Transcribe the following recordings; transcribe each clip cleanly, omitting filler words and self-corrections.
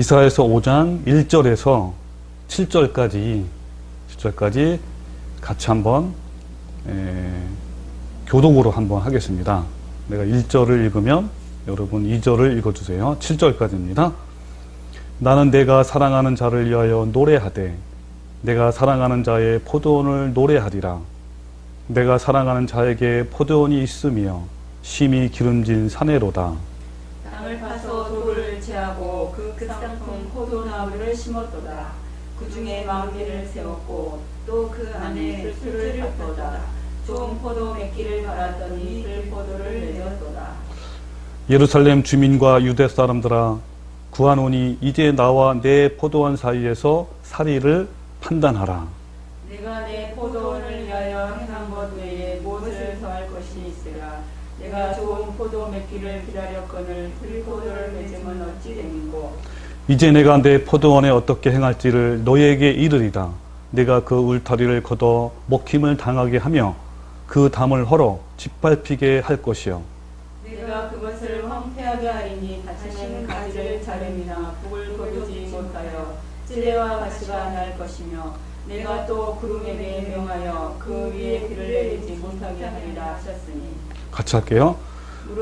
이사야서 5장 1절에서 7절까지 같이 한번 교독으로 한번 하겠습니다. 내가 1절을 읽으면 여러분 2절을 읽어주세요. 7절까지입니다. 나는 내가 사랑하는 자를 위하여 노래하되 내가 사랑하는 자의 포도원을 노래하리라. 내가 사랑하는 자에게 포도원이 있으며 심히 기름진 사내로다. 땅을 파서 돌을 제하고 그 상품 포도나무를 심었도다. 그 중에 망대를 세웠고 또 그 안에 술을 탔도다. 좋은 포도 맺기를 바랐더니 들포도를 맺었도다. 예루살렘 주민과 유대 사람들아 구하노니 이제 나와 내 포도원 사이에서 사리를 판단하라. 내가 내 포도원을 위하여 행한 것 외에 무엇을 더할 것이 있으라. 내가 좋은 포도 맺기를 기다렸거늘 들포도를 맺으면 어찌 되는고. 이제 내가 내 포도원에 어떻게 행할지를 너희에게 이르리다. 내가 그 울타리를 걷어 먹힘을 당하게 하며 그 담을 헐어 짓밟히게 할 것이요. 내가 그것을 황폐하게 하리니 다시는 가지를 자름이나 북을 거두지 못하여 찔레와 가시가 날 것이며 내가 또 구름에게 명하여 그 위에 비를 내리지 못하게 하리라 하셨으니. 같이 할게요.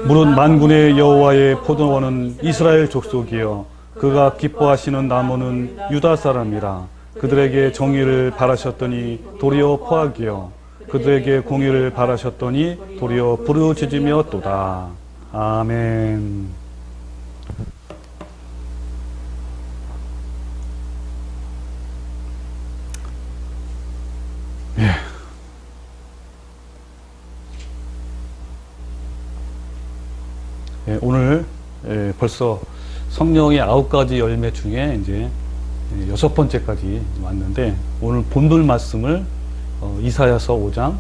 물은 만군의 여호와의 포도원은 이스라엘 족속이요 그가 기뻐하시는 나무는 유다 사람이라. 그들에게 정의를 바라셨더니 도리어 포악이요 그들에게 공의를 바라셨더니 도리어 부르짖으며도다. 아멘. 예. 예, 오늘 벌써 성령의 9가지 열매 중에 이제 6번째까지 왔는데 오늘 본문 말씀을 이사야서 5장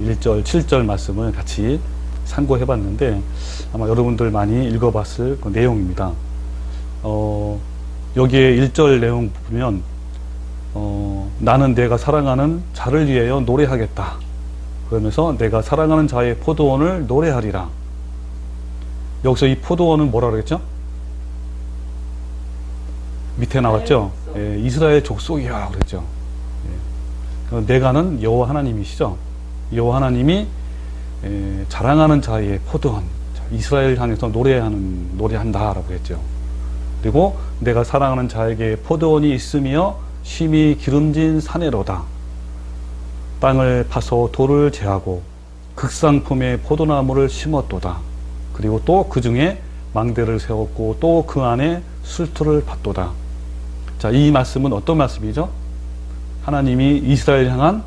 1절 7절 말씀을 같이 참고해 봤는데 아마 여러분들 많이 읽어봤을 그 내용입니다. 여기에 1절 내용 보면 나는 내가 사랑하는 자를 위하여 노래하겠다. 그러면서 내가 사랑하는 자의 포도원을 노래하리라. 여기서 이 포도원은 뭐라 그랬죠? 밑에 나왔죠? 예, 이스라엘 족속이야 그랬죠. 예. 내가는 여호와 하나님이시죠. 여호와 하나님이 자랑하는 자의 포도원, 이스라엘 향해서 노래한다라고 했죠. 그리고 내가 사랑하는 자에게 포도원이 있으며 심히 기름진 사내로다. 땅을 파서 돌을 제하고 극상품의 포도나무를 심었도다. 그리고 또 그 중에 망대를 세웠고 또 그 안에 술토를 밭도다. 자, 이 말씀은 어떤 말씀이죠? 하나님이 이스라엘 향한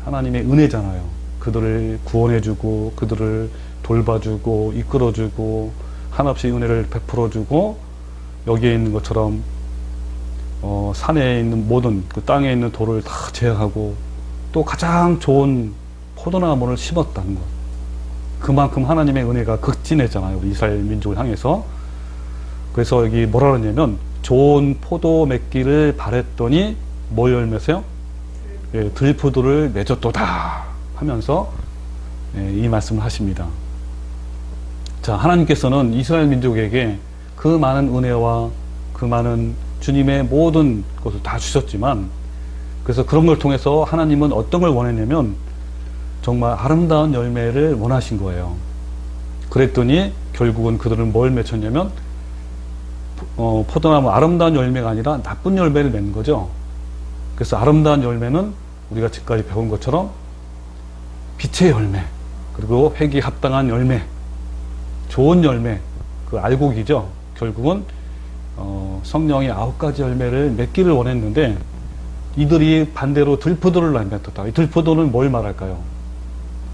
하나님의 은혜잖아요. 그들을 구원해주고 그들을 돌봐주고 이끌어주고 한없이 은혜를 베풀어주고 여기에 있는 것처럼 산에 있는 모든 그 땅에 있는 돌을 다 제하고 또 가장 좋은 포도나무를 심었다는 것. 그만큼 하나님의 은혜가 극진했잖아요. 우리 이스라엘 민족을 향해서. 그래서 여기 뭐라 그러냐면 좋은 포도 맺기를 바랬더니 뭐 열매세요? 예, 들포도를 맺었도다 하면서 이 말씀을 하십니다. 자, 하나님께서는 이스라엘 민족에게 그 많은 은혜와 그 많은 주님의 모든 것을 다 주셨지만 그래서 그런 걸 통해서 하나님은 어떤 걸 원했냐면 정말 아름다운 열매를 원하신 거예요. 그랬더니 결국은 그들은 뭘 맺혔냐면 포도나무 아름다운 열매가 아니라 나쁜 열매를 맺는 거죠. 그래서 아름다운 열매는 우리가 지금까지 배운 것처럼 빛의 열매, 그리고 회개에 합당한 열매, 좋은 열매, 그 알곡이죠. 결국은 성령의 9가지 열매를 맺기를 원했는데 이들이 반대로 들포도를 맺었다. 이 들포도는 뭘 말할까요?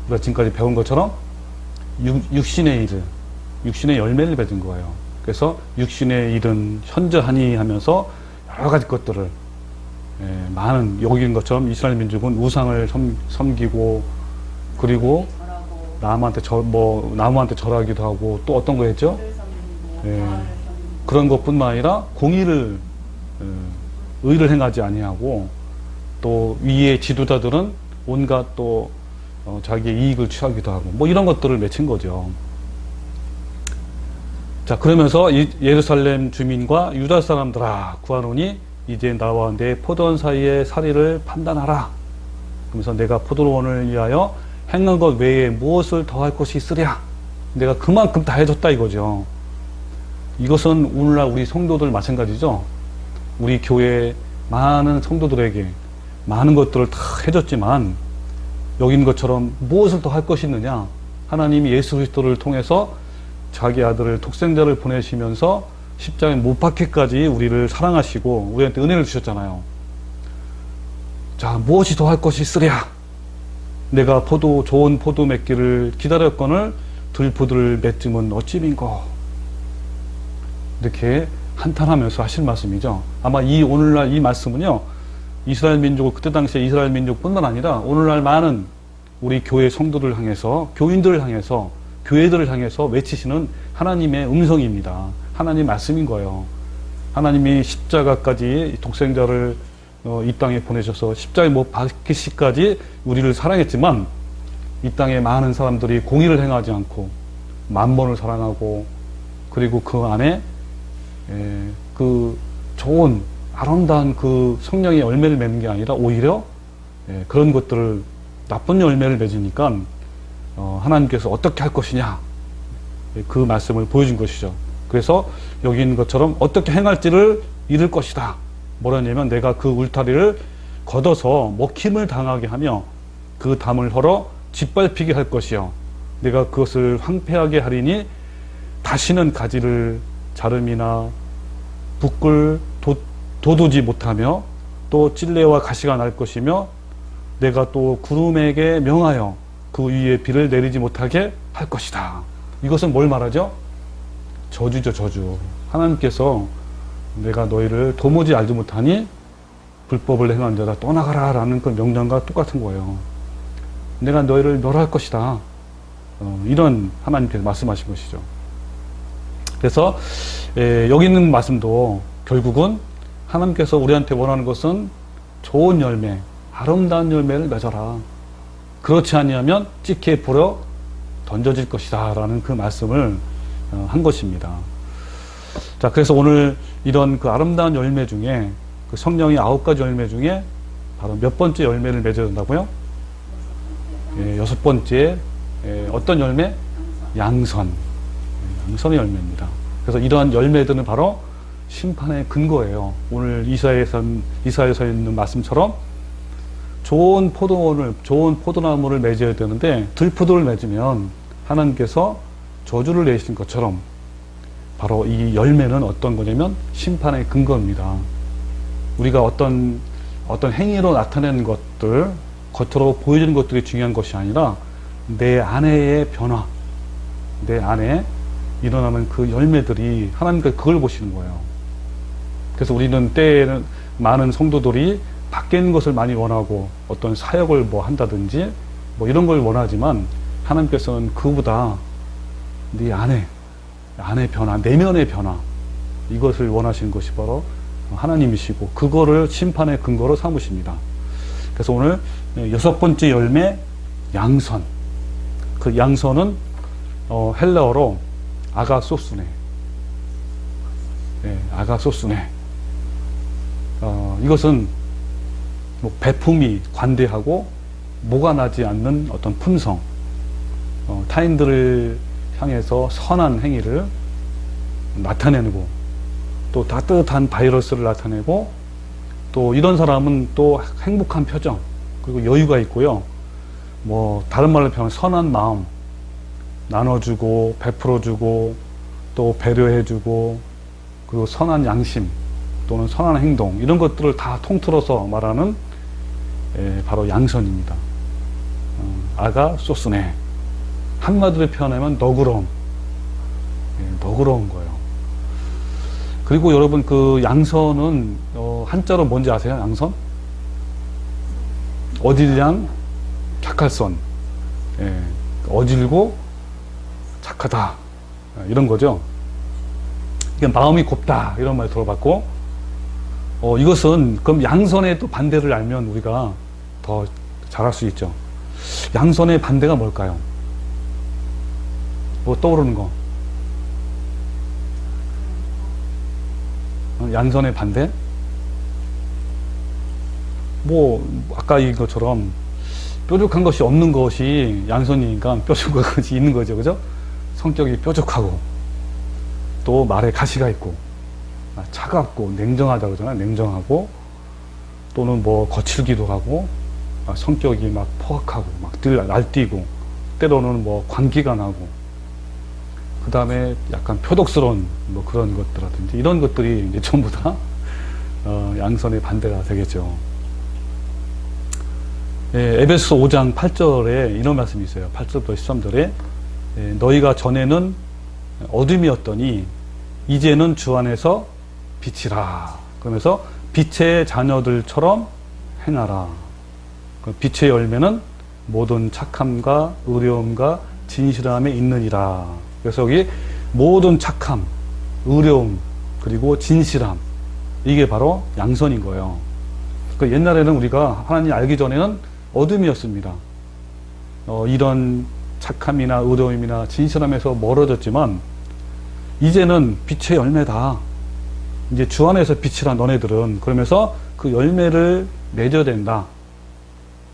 우리가 지금까지 배운 것처럼 육신의 일을, 육신의 열매를 맺은 거예요. 그래서 육신의 일은 현저하니 하면서 여러 가지 것들을 많은 여기인 것처럼 이스라엘 민족은 우상을 섬기고 그리고 나무한테 절하기도 하고 또 어떤 거 했죠? 그런 것뿐만 아니라 공의를 의를 행하지 아니하고 또 위의 지도자들은 온갖 또 자기의 이익을 취하기도 하고 뭐 이런 것들을 맺힌 거죠. 자, 그러면서 이 예루살렘 주민과 유다 사람들아 구하노니 이제 나와 내 포도원 사이의 사리를 판단하라. 그러면서 내가 포도원을 위하여 행한 것 외에 무엇을 더할 것이 있으랴. 내가 그만큼 다 해줬다 이거죠. 이것은 오늘날 우리 성도들 마찬가지죠. 우리 교회 많은 성도들에게 많은 것들을 다 해줬지만 여기 있는 것처럼 무엇을 더 할 것이 있느냐. 하나님이 예수 그리스도를 통해서 자기 아들을 독생자를 보내시면서 십자가에 못 박히까지 우리를 사랑하시고 우리한테 은혜를 주셨잖아요. 자, 무엇이 더 할 것이 있으랴. 내가 좋은 포도 맺기를 기다렸거늘 들포도를 맺음은 어찌민고. 이렇게 한탄하면서 하실 말씀이죠. 아마 오늘날 이 말씀은요, 이스라엘 민족을 그때 당시에 이스라엘 민족뿐만 아니라 오늘날 많은 우리 교회 성도들 향해서, 교인들을 향해서, 교회들을 향해서 외치시는 하나님의 음성입니다. 하나님 말씀인 거예요. 하나님이 십자가까지 독생자를 이 땅에 보내셔서 십자가에 못 박히시까지 우리를 사랑했지만 이 땅에 많은 사람들이 공의를 행하지 않고 만mon을 사랑하고 그리고 그 안에 그 좋은 아름다운 그 성령의 열매를 맺는 게 아니라 오히려 그런 것들을 나쁜 열매를 맺으니까 하나님께서 어떻게 할 것이냐 그 말씀을 보여준 것이죠. 그래서 여기 있는 것처럼 어떻게 행할지를 잃을 것이다. 뭐라냐면 내가 그 울타리를 걷어서 먹힘을 당하게 하며 그 담을 헐어 짓밟히게 할 것이요. 내가 그것을 황폐하게 하리니 다시는 가지를 자름이나 붓글 돋우지 못하며 또 찔레와 가시가 날 것이며 내가 또 구름에게 명하여 그 위에 비를 내리지 못하게 할 것이다. 이것은 뭘 말하죠? 저주죠, 저주. 하나님께서 내가 너희를 도무지 알지 못하니 불법을 행한 자다 떠나가라 라는 그 명령과 똑같은 거예요. 내가 너희를 멸할 것이다. 이런 하나님께서 말씀하신 것이죠. 그래서 여기 있는 말씀도 결국은 하나님께서 우리한테 원하는 것은 좋은 열매, 아름다운 열매를 맺어라. 그렇지 아니하면 찌케 불어 던져질 것이다 라는 그 말씀을 한 것입니다. 자, 그래서 오늘 이런 그 아름다운 열매 중에 그 성령의 9가지 열매 중에 바로 몇 번째 열매를 맺어야 된다고요? 6번째 어떤 열매? 양선. 양선의 열매입니다. 그래서 이러한 열매들은 바로 심판의 근거예요. 오늘 이사야서 있는 말씀처럼 좋은 포도나무를 맺어야 되는데 들포도를 맺으면 하나님께서 저주를 내신 것처럼 바로 이 열매는 어떤 거냐면 심판의 근거입니다. 우리가 어떤 행위로 나타내는 것들, 겉으로 보여지는 것들이 중요한 것이 아니라 내 안의 변화, 내 안에 일어나는 그 열매들이 하나님께서 그걸 보시는 거예요. 그래서 우리는 때에는 많은 성도들이 밖에 있는 것을 많이 원하고 어떤 사역을 뭐 한다든지 뭐 이런 걸 원하지만 하나님께서는 그보다 네 안의 변화, 내면의 변화 이것을 원하시는 것이 바로 하나님이시고 그거를 심판의 근거로 삼으십니다. 그래서 오늘 6번째 열매 양선. 그 양선은 헬라어로 아가소스네. 아가소스네. 이것은 뭐 배품이 관대하고 모가 나지 않는 어떤 품성, 타인들을 향해서 선한 행위를 나타내고 또 따뜻한 바이러스를 나타내고 또 이런 사람은 또 행복한 표정 그리고 여유가 있고요. 뭐 다른 말로 표현하면 선한 마음 나눠주고 베풀어주고 또 배려해주고 그리고 선한 양심 또는 선한 행동 이런 것들을 다 통틀어서 말하는 바로 양선입니다. 아가 소스네. 한마디로 표현하면 너그러움. 너그러운 거예요. 그리고 여러분 그 양선은 한자로 뭔지 아세요? 양선? 어질량 착할선. 어질고 착하다. 이런 거죠. 이게 마음이 곱다. 이런 말 들어봤고 이것은 그럼 양선의 또 반대를 알면 우리가 더 잘할 수 있죠. 양선의 반대가 뭘까요? 뭐 떠오르는 거? 양선의 반대? 뭐 아까 이것처럼 뾰족한 것이 없는 것이 양선이니까 뾰족한 것이 있는 거죠. 그죠? 성격이 뾰족하고 또 말에 가시가 있고 차갑고 냉정하다 그러잖아요. 냉정하고 또는 뭐 거칠기도 하고 성격이 막 포악하고 막 날뛰고 때로는 뭐 관기가 나고 그 다음에 약간 표독스러운 뭐 그런 것들이라든지 이런 것들이 이제 전부 다 양선의 반대가 되겠죠. 예, 에베소서 5장 8절에 이런 말씀이 있어요. 8절부터 13절에 너희가 전에는 어둠이었더니 이제는 주 안에서 빛이라. 그러면서 빛의 자녀들처럼 행하라. 빛의 열매는 모든 착함과 의로움과 진실함에 있느니라. 그래서 여기 모든 착함, 의로움, 그리고 진실함, 이게 바로 양선인 거예요. 그러니까 옛날에는 우리가 하나님 알기 전에는 어둠이었습니다. 이런 착함이나 의로움이나 진실함에서 멀어졌지만 이제는 빛의 열매다. 이제 주 안에서 빛이라 너네들은. 그러면서 그 열매를 맺어야 된다.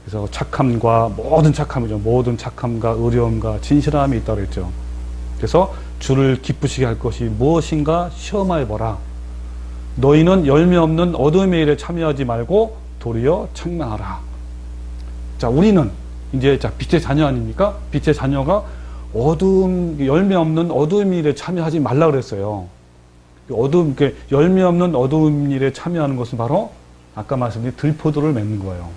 그래서 착함과 모든 착함이죠. 모든 착함과 의로움과 진실함이 있다고 했죠. 그래서 주를 기쁘시게 할 것이 무엇인가 시험해보라. 너희는 열매 없는 어둠의 일에 참여하지 말고 도리어 책망하라. 자, 우리는 이제 빛의 자녀 아닙니까? 빛의 자녀가 열매 없는 어둠 일에 참여하지 말라 그랬어요. 열매 없는 어두운 일에 참여하는 것은 바로 아까 말씀드린 들포도를 맺는 거예요.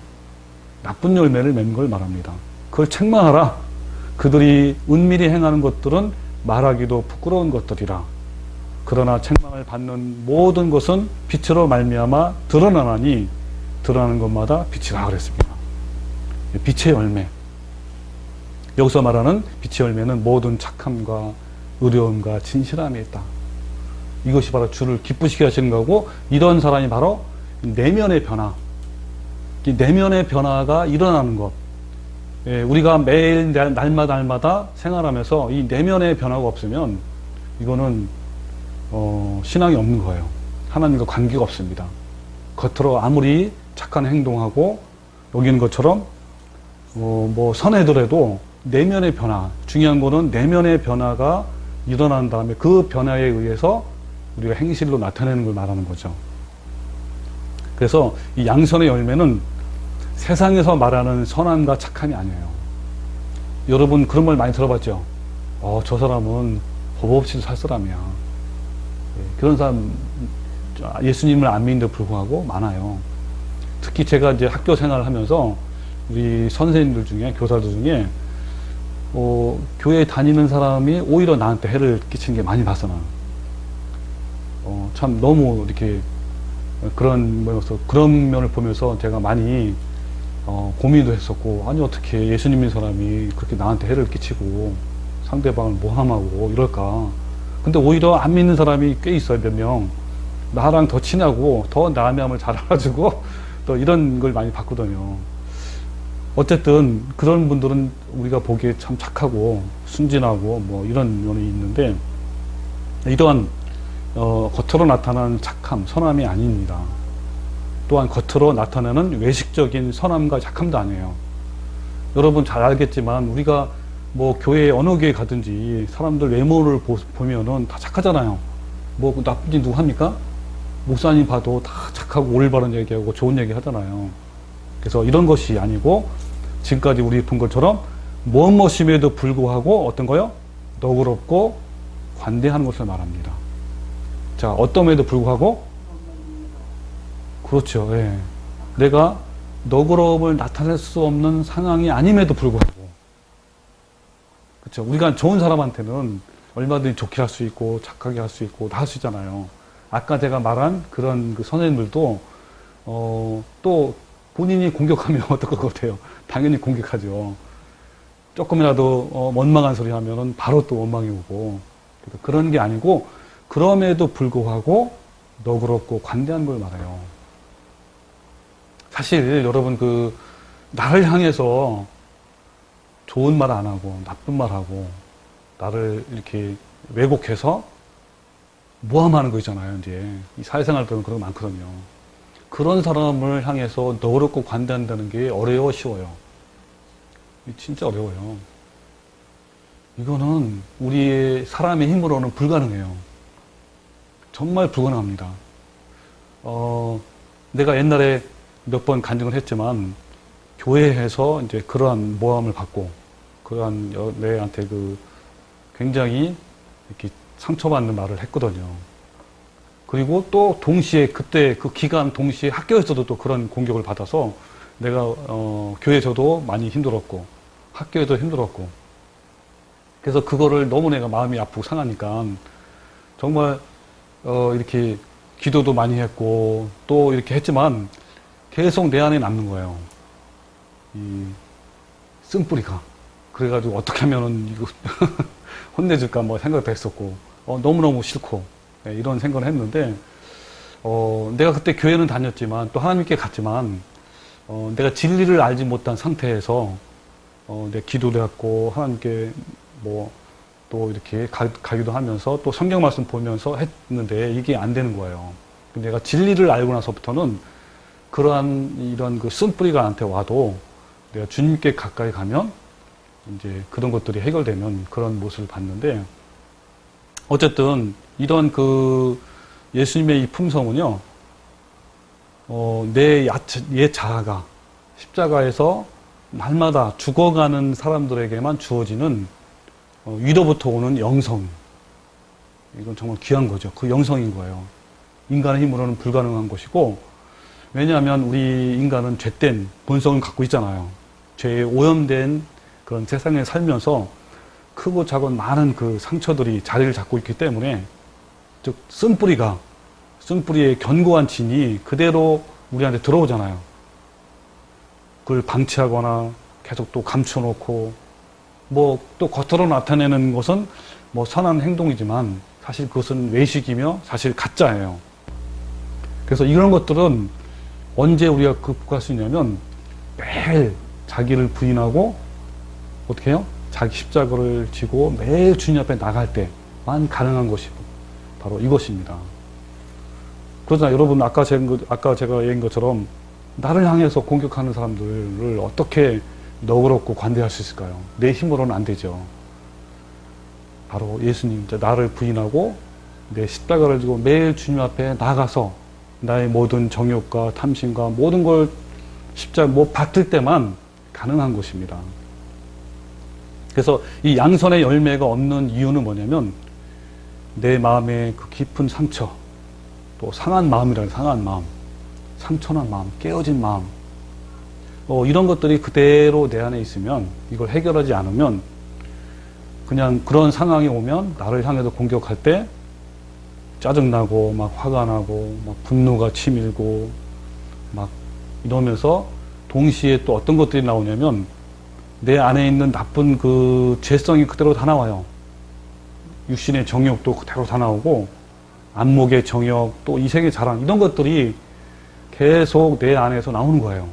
나쁜 열매를 맺는 걸 말합니다. 그걸 책망하라. 그들이 은밀히 행하는 것들은 말하기도 부끄러운 것들이라. 그러나 책망을 받는 모든 것은 빛으로 말미암아 드러나나니 드러나는 것마다 빛이라 그랬습니다. 빛의 열매. 여기서 말하는 빛의 열매는 모든 착함과 의로움과 진실함이 있다. 이것이 바로 주를 기쁘시게 하시는 거고, 이런 사람이 바로 내면의 변화, 이 내면의 변화가 일어나는 것. 우리가 매일 날마다 생활하면서 이 내면의 변화가 없으면 이거는 신앙이 없는 거예요. 하나님과 관계가 없습니다. 겉으로 아무리 착한 행동하고 여기는 것처럼 뭐 선해더라도 내면의 변화, 중요한 거는 내면의 변화가 일어난 다음에 그 변화에 의해서 우리가 행실로 나타내는 걸 말하는 거죠. 그래서 이 양선의 열매는 세상에서 말하는 선함과 착함이 아니에요. 여러분 그런 말 많이 들어봤죠? 저 사람은 법 없이도 살 사람이야. 그런 사람 예수님을 안 믿는데 불구하고 많아요. 특히 제가 이제 학교 생활을 하면서 우리 선생님들 중에, 교사들 중에 교회 다니는 사람이 오히려 나한테 해를 끼치는 게 많이 봤어, 나는. 참 너무 이렇게 그런 면을 보면서 제가 많이 고민도 했었고, 아니 어떻게 예수님 믿는 사람이 그렇게 나한테 해를 끼치고 상대방을 모함하고 이럴까. 근데 오히려 안 믿는 사람이 꽤 있어요. 몇 명. 나랑 더 친하고 더 남의 마음을 잘 알아주고 또 이런 걸 많이 봤거든요. 어쨌든 그런 분들은 우리가 보기에 참 착하고 순진하고 뭐 이런 면이 있는데, 이러한 겉으로 나타나는 착함, 선함이 아닙니다. 또한 겉으로 나타나는 외식적인 선함과 착함도 아니에요. 여러분 잘 알겠지만 우리가 뭐 교회 어느 교회 가든지 사람들 외모를 보면은 다 착하잖아요. 뭐 나쁜 짓 누구 합니까? 목사님 봐도 다 착하고 올바른 얘기하고 좋은 얘기 하잖아요. 그래서 이런 것이 아니고 지금까지 우리 본 것처럼 무엇임에도 불구하고 어떤 거요? 너그럽고 관대한 것을 말합니다. 자, 어떤에도 불구하고? 그렇죠. 예. 내가 너그러움을 나타낼 수 없는 상황이 아님에도 불구하고. 그렇죠. 우리가 좋은 사람한테는 얼마든지 좋게 할 수 있고 착하게 할 수 있고 다 할 수 있잖아요. 아까 제가 말한 그런 그 선생님들도 또 본인이 공격하면 어떨 것 같아요? 당연히 공격하죠. 조금이라도 원망한 소리 하면은 바로 또 원망이 오고. 그런 게 아니고 그럼에도 불구하고 너그럽고 관대한 걸 말해요. 사실 여러분 나를 향해서 좋은 말 안 하고 나쁜 말 하고 나를 이렇게 왜곡해서 모함하는 거 있잖아요. 이제 이 사회생활 때는 그런 거 많거든요. 그런 사람을 향해서 너그럽고 관대한다는 게 어려워 쉬워요? 진짜 어려워요. 이거는 우리의 사람의 힘으로는 불가능해요. 정말 불가능합니다. 내가 옛날에 몇 번 간증을 했지만 교회에서 이제 그러한 모함을 받고 그러한 내한테 굉장히 이렇게 상처받는 말을 했거든요. 그리고 또 동시에 그때 그 기간 동시에 학교에서도 또 그런 공격을 받아서 내가 교회에서도 많이 힘들었고 학교에도 힘들었고 그래서 그거를 너무 내가 마음이 아프고 상하니까 정말 이렇게 기도도 많이 했고 또 이렇게 했지만 계속 내 안에 남는 거예요. 이 쓴뿌리가. 그래가지고 어떻게 하면은 이거 혼내줄까 뭐 생각도 했었고 너무너무 싫고 이런 생각을 했는데 내가 그때 교회는 다녔지만 또 하나님께 갔지만 내가 진리를 알지 못한 상태에서 내 기도도 했고 하나님께 뭐 또 이렇게 가기도 하면서 또 성경 말씀 보면서 했는데 이게 안 되는 거예요. 내가 진리를 알고 나서부터는 그러한 이런 그 쓴뿌리가 나한테 와도 내가 주님께 가까이 가면 이제 그런 것들이 해결되는 그런 모습을 봤는데 어쨌든 이런 예수님의 이 품성은요, 내 옛 자아가 십자가에서 날마다 죽어가는 사람들에게만 주어지는 위로부터 오는 영성. 이건 정말 귀한 거죠. 그 영성인 거예요. 인간의 힘으로는 불가능한 것이고, 왜냐하면 우리 인간은 죄된 본성을 갖고 있잖아요. 죄에 오염된 그런 세상에 살면서 크고 작은 많은 그 상처들이 자리를 잡고 있기 때문에, 즉, 쓴뿌리의 견고한 진이 그대로 우리한테 들어오잖아요. 그걸 방치하거나 계속 또 감춰놓고, 뭐 또 겉으로 나타내는 것은 뭐 선한 행동이지만 사실 그것은 외식이며 사실 가짜예요. 그래서 이런 것들은 언제 우리가 극복할 수 있냐면 매일 자기를 부인하고 어떻게 해요? 자기 십자가를 지고 매일 주님 앞에 나갈 때만 가능한 것이 바로 이것입니다. 그러나 여러분 아까 제가 얘기한 것처럼 나를 향해서 공격하는 사람들을 어떻게 너그럽고 관대할 수 있을까요? 내 힘으로는 안 되죠. 바로 예수님, 나를 부인하고 내 십자가를 지고 매일 주님 앞에 나가서 나의 모든 정욕과 탐심과 모든 걸 십자가 못 받을 때만 가능한 것입니다. 그래서 이 양선의 열매가 없는 이유는 뭐냐면 내 마음의 그 깊은 상처, 또 상한 마음이라는 상한 마음, 상처난 마음, 깨어진 마음, 이런 것들이 그대로 내 안에 있으면 이걸 해결하지 않으면 그냥 그런 상황이 오면 나를 향해서 공격할 때 짜증나고 막 화가 나고 막 분노가 치밀고 막 이러면서 동시에 또 어떤 것들이 나오냐면 내 안에 있는 나쁜 그 죄성이 그대로 다 나와요. 육신의 정욕도 그대로 다 나오고 안목의 정욕 또 이색의 자랑 이런 것들이 계속 내 안에서 나오는 거예요.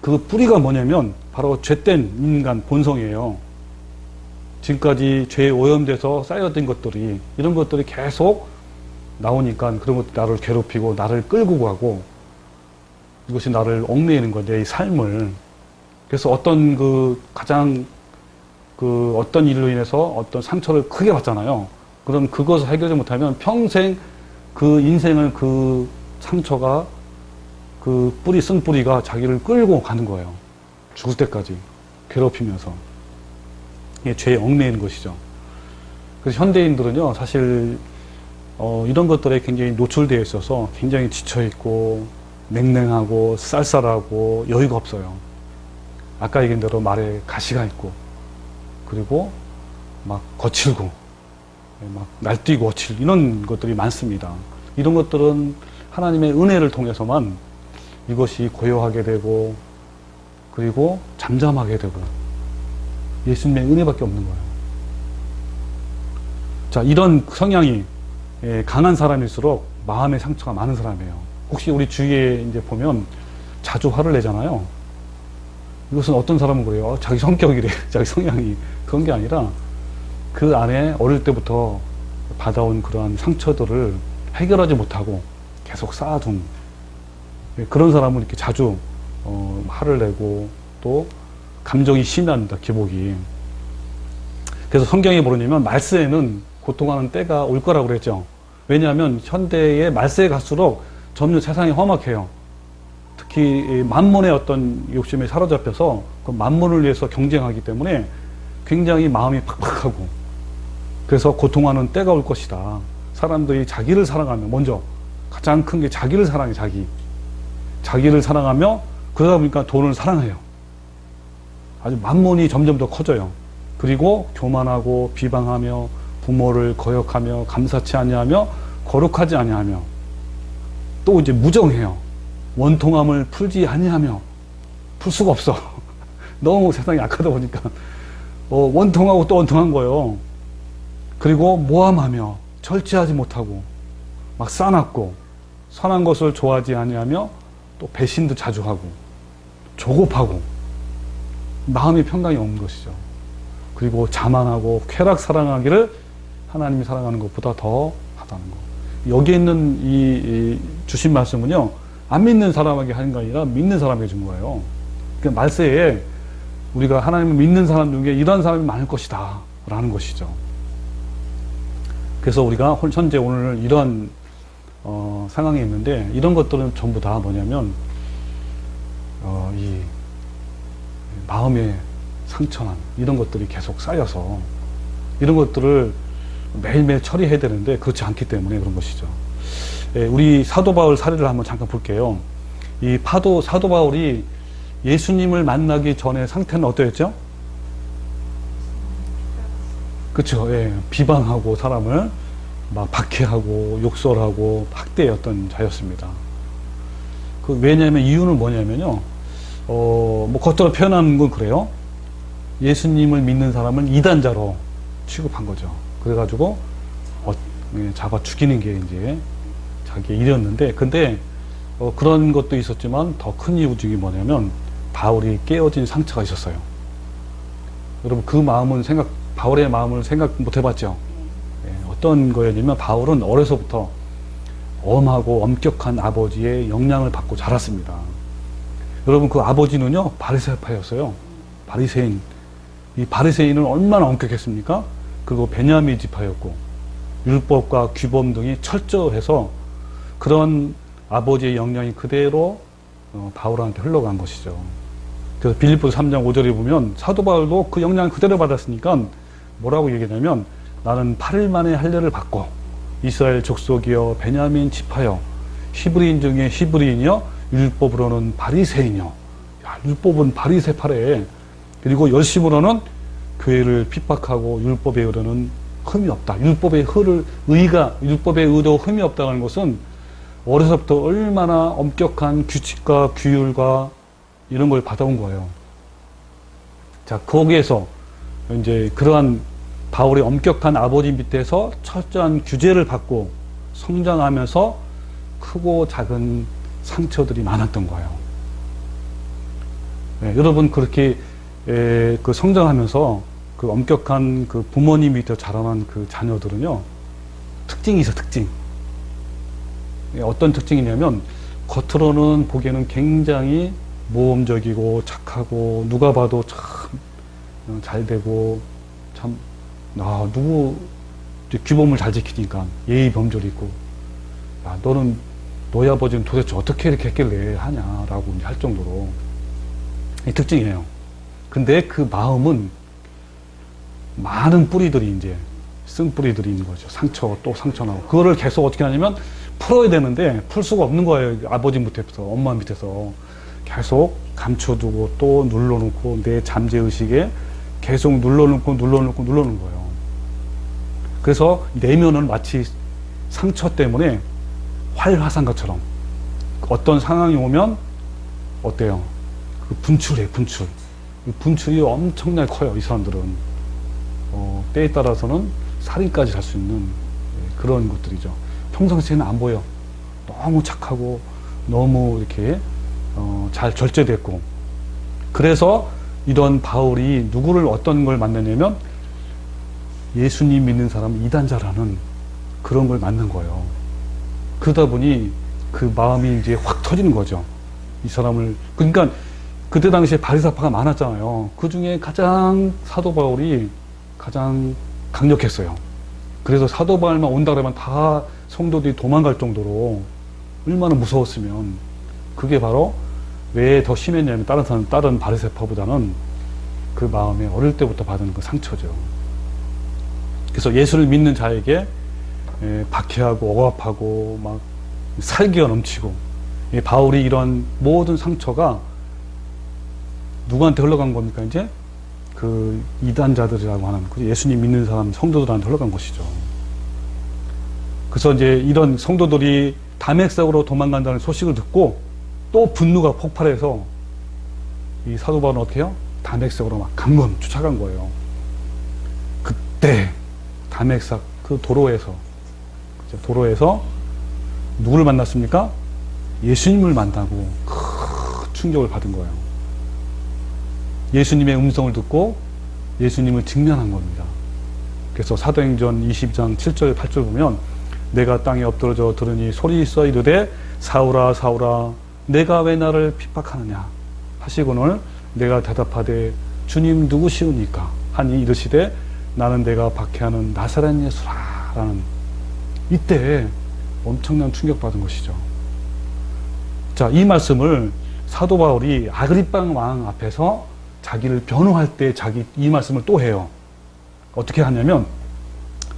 그 뿌리가 뭐냐면 바로 죄된 인간 본성이에요. 지금까지 죄에 오염돼서 쌓여진 것들이 이런 것들이 계속 나오니까 그런 것들이 나를 괴롭히고 나를 끌고 가고 이것이 나를 얽매이는 거예요. 내 삶을. 그래서 어떤 가장 어떤 일로 인해서 어떤 상처를 크게 받잖아요. 그럼 그것을 해결하지 못하면 평생 그 인생을 그 상처가 그 쓴 뿌리가 자기를 끌고 가는 거예요. 죽을 때까지 괴롭히면서. 이게 죄에 얽매이는 것이죠. 그래서 현대인들은요, 사실 이런 것들에 굉장히 노출되어 있어서 굉장히 지쳐있고 냉랭하고 쌀쌀하고 여유가 없어요. 아까 얘기한 대로 말에 가시가 있고 그리고 막 거칠고 막 날뛰고 거칠 이런 것들이 많습니다. 이런 것들은 하나님의 은혜를 통해서만 이것이 고요하게 되고 그리고 잠잠하게 되고 예수님의 은혜밖에 없는 거예요. 자, 이런 성향이 강한 사람일수록 마음의 상처가 많은 사람이에요. 혹시 우리 주위에 이제 보면 자주 화를 내잖아요. 이것은 어떤 사람은 그래요. 자기 성격이래. 자기 성향이. 그런 게 아니라 그 안에 어릴 때부터 받아온 그러한 상처들을 해결하지 못하고 계속 쌓아둔 그런 사람은 이렇게 자주 화를 내고 또 감정이 심합니다. 기복이. 그래서 성경에 보려면 말세에는 고통하는 때가 올 거라고 그랬죠. 왜냐하면 현대의 말세에 갈수록 점점 세상이 험악해요. 특히 만몬의 어떤 욕심에 사로잡혀서 그 만몬을 위해서 경쟁하기 때문에 굉장히 마음이 팍팍하고 그래서 고통하는 때가 올 것이다. 사람들이 자기를 사랑하며 먼저 가장 큰 게 자기를 사랑해. 자기를 사랑하며 그러다 보니까 돈을 사랑해요. 아주 만몬이 점점 더 커져요. 그리고 교만하고 비방하며 부모를 거역하며 감사치 아니하며 거룩하지 아니하며 또 이제 무정해요. 원통함을 풀지 아니하며 풀 수가 없어. 너무 세상이 악하다 보니까 원통하고 또 원통한 거예요. 그리고 모함하며 절제하지 못하고 막 싸납고 선한 것을 좋아하지 아니하며 또 배신도 자주 하고 조급하고 마음이 평강이 없는 것이죠. 그리고 자만하고 쾌락 사랑하기를 하나님이 사랑하는 것보다 더 하다는 거. 여기에 있는 이 주신 말씀은요, 안 믿는 사람에게 하는 게 아니라 믿는 사람에게 준 거예요. 그러니까 말세에 우리가 하나님을 믿는 사람 중에 이런 사람이 많을 것이다 라는 것이죠. 그래서 우리가 현재 오늘 이런 상황에 있는데 이런 것들은 전부 다 뭐냐면 이 마음의 상처난 이런 것들이 계속 쌓여서 이런 것들을 매일매일 처리해야 되는데 그렇지 않기 때문에 그런 것이죠. 우리 사도 바울 사례를 한번 잠깐 볼게요. 이 사도 바울이 예수님을 만나기 전에 상태는 어떠했죠? 그렇죠. 예, 비방하고 사람을 막 박해하고 욕설하고 학대했던 자였습니다. 왜냐하면 이유는 뭐냐면요. 뭐 겉으로 표현하는 건 그래요. 예수님을 믿는 사람을 이단자로 취급한 거죠. 그래가지고 잡아 죽이는 게 이제 자기의 일이었는데, 근데 그런 것도 있었지만 더 큰 이유 중에 뭐냐면 바울이 깨어진 상처가 있었어요. 여러분 그 마음은 바울의 마음을 생각 못 해봤죠. 어떤 거였냐면 바울은 어려서부터 엄하고 엄격한 아버지의 영향을 받고 자랐습니다. 여러분 그 아버지는요 바리새파였어요. 바리새인. 이 바리새인은 얼마나 엄격했습니까? 그리고 베냐민 지파였고 율법과 규범 등이 철저해서 그런 아버지의 영향이 그대로 바울한테 흘러간 것이죠. 그래서 빌립보서 3장 5절에 보면 사도 바울도 그 영향을 그대로 받았으니까 뭐라고 얘기하냐면 나는 8일 만에 할례를 받고 이스라엘 족속이여 베냐민 지파여 히브리인 중에 히브리인이여 율법으로는 바리새인이여. 야, 율법은 바리새파래. 그리고 열심으로는 교회를 핍박하고 율법에 의로는 흠이 없다. 율법의 의도 흠이 없다는 것은 어려서부터 얼마나 엄격한 규칙과 규율과 이런 걸 받아온 거예요. 자, 거기에서 이제 그러한 바울의 엄격한 아버지 밑에서 철저한 규제를 받고 성장하면서 크고 작은 상처들이 많았던 거예요. 여러분 그렇게 그 성장하면서 그 엄격한 그 부모님 밑에 자라난 그 자녀들은요 특징이 있어. 특징. 어떤 특징이냐면 겉으로는 보기에는 굉장히 모험적이고 착하고 누가 봐도 참 잘 되고 참 누구 규범을 잘 지키니까 예의 범절이 있고 야 너희 아버지는 도대체 어떻게 이렇게 했길래 하냐라고 이제 할 정도로 이 특징이에요. 근데 그 마음은 많은 뿌리들이 이제 쓴 뿌리들이 있는 거죠. 상처 또 상처 나고 그거를 계속 어떻게 하냐면 풀어야 되는데 풀 수가 없는 거예요. 아버지 밑에서 엄마 밑에서 계속 감춰두고 또 눌러놓고 내 잠재의식에 계속 눌러놓고 거예요. 그래서 내면은 마치 상처 때문에 활화산 것처럼 어떤 상황이 오면 어때요? 그 분출이에요. 분출이 엄청나게 커요. 이 사람들은 때에 따라서는 살인까지 할 수 있는 그런 것들이죠. 평상시에는 안 보여. 너무 착하고 너무 이렇게 잘 절제됐고 그래서 이런 바울이 누구를 어떤 걸 만나냐면 예수님 믿는 사람은 이단자라는 그런 걸 만난 거예요. 그러다 보니 그 마음이 이제 확 터지는 거죠. 이 사람을, 그러니까 그때 당시에 바리새파가 많았잖아요. 그 중에 가장 사도 바울이 가장 강력했어요. 그래서 사도 바울만 온다 그러면 다 성도들이 도망갈 정도로 얼마나 무서웠으면, 그게 바로 왜 더 심했냐면 다른 바리새파보다는 그 마음에 어릴 때부터 받은 그 상처죠. 그래서 예수를 믿는 자에게 박해하고 억압하고 막 살기가 넘치고, 바울이 이런 모든 상처가 누구한테 흘러간 겁니까? 이제 그 이단자들이라고 하는, 예수님 믿는 사람 성도들한테 흘러간 것이죠. 그래서 이제 이런 성도들이 다맥삭으로 도망간다는 소식을 듣고 또 분노가 폭발해서 이 사도 바울은 어떻게 해요? 다맥삭으로 막 강건 쫓아간 거예요. 그때 다맥삭 그 도로에서 누구를 만났습니까? 예수님을 만나고 큰 충격을 받은 거예요. 예수님의 음성을 듣고 예수님을 직면한 겁니다. 그래서 사도행전 22장 7절 8절 보면, 내가 땅에 엎드러져 들으니 소리 있어 이르되 사울아 사울아 내가 왜 나를 핍박하느냐 하시고는 내가 대답하되 주님 누구시오니까 하니 이르시되 나는 내가 박해하는 나사렛 예수라 라는, 이때 엄청난 충격받은 것이죠. 자, 이 말씀을 사도 바울이 아그리빠 왕 앞에서 자기를 변호할 때 이 말씀을 또 해요. 어떻게 하냐면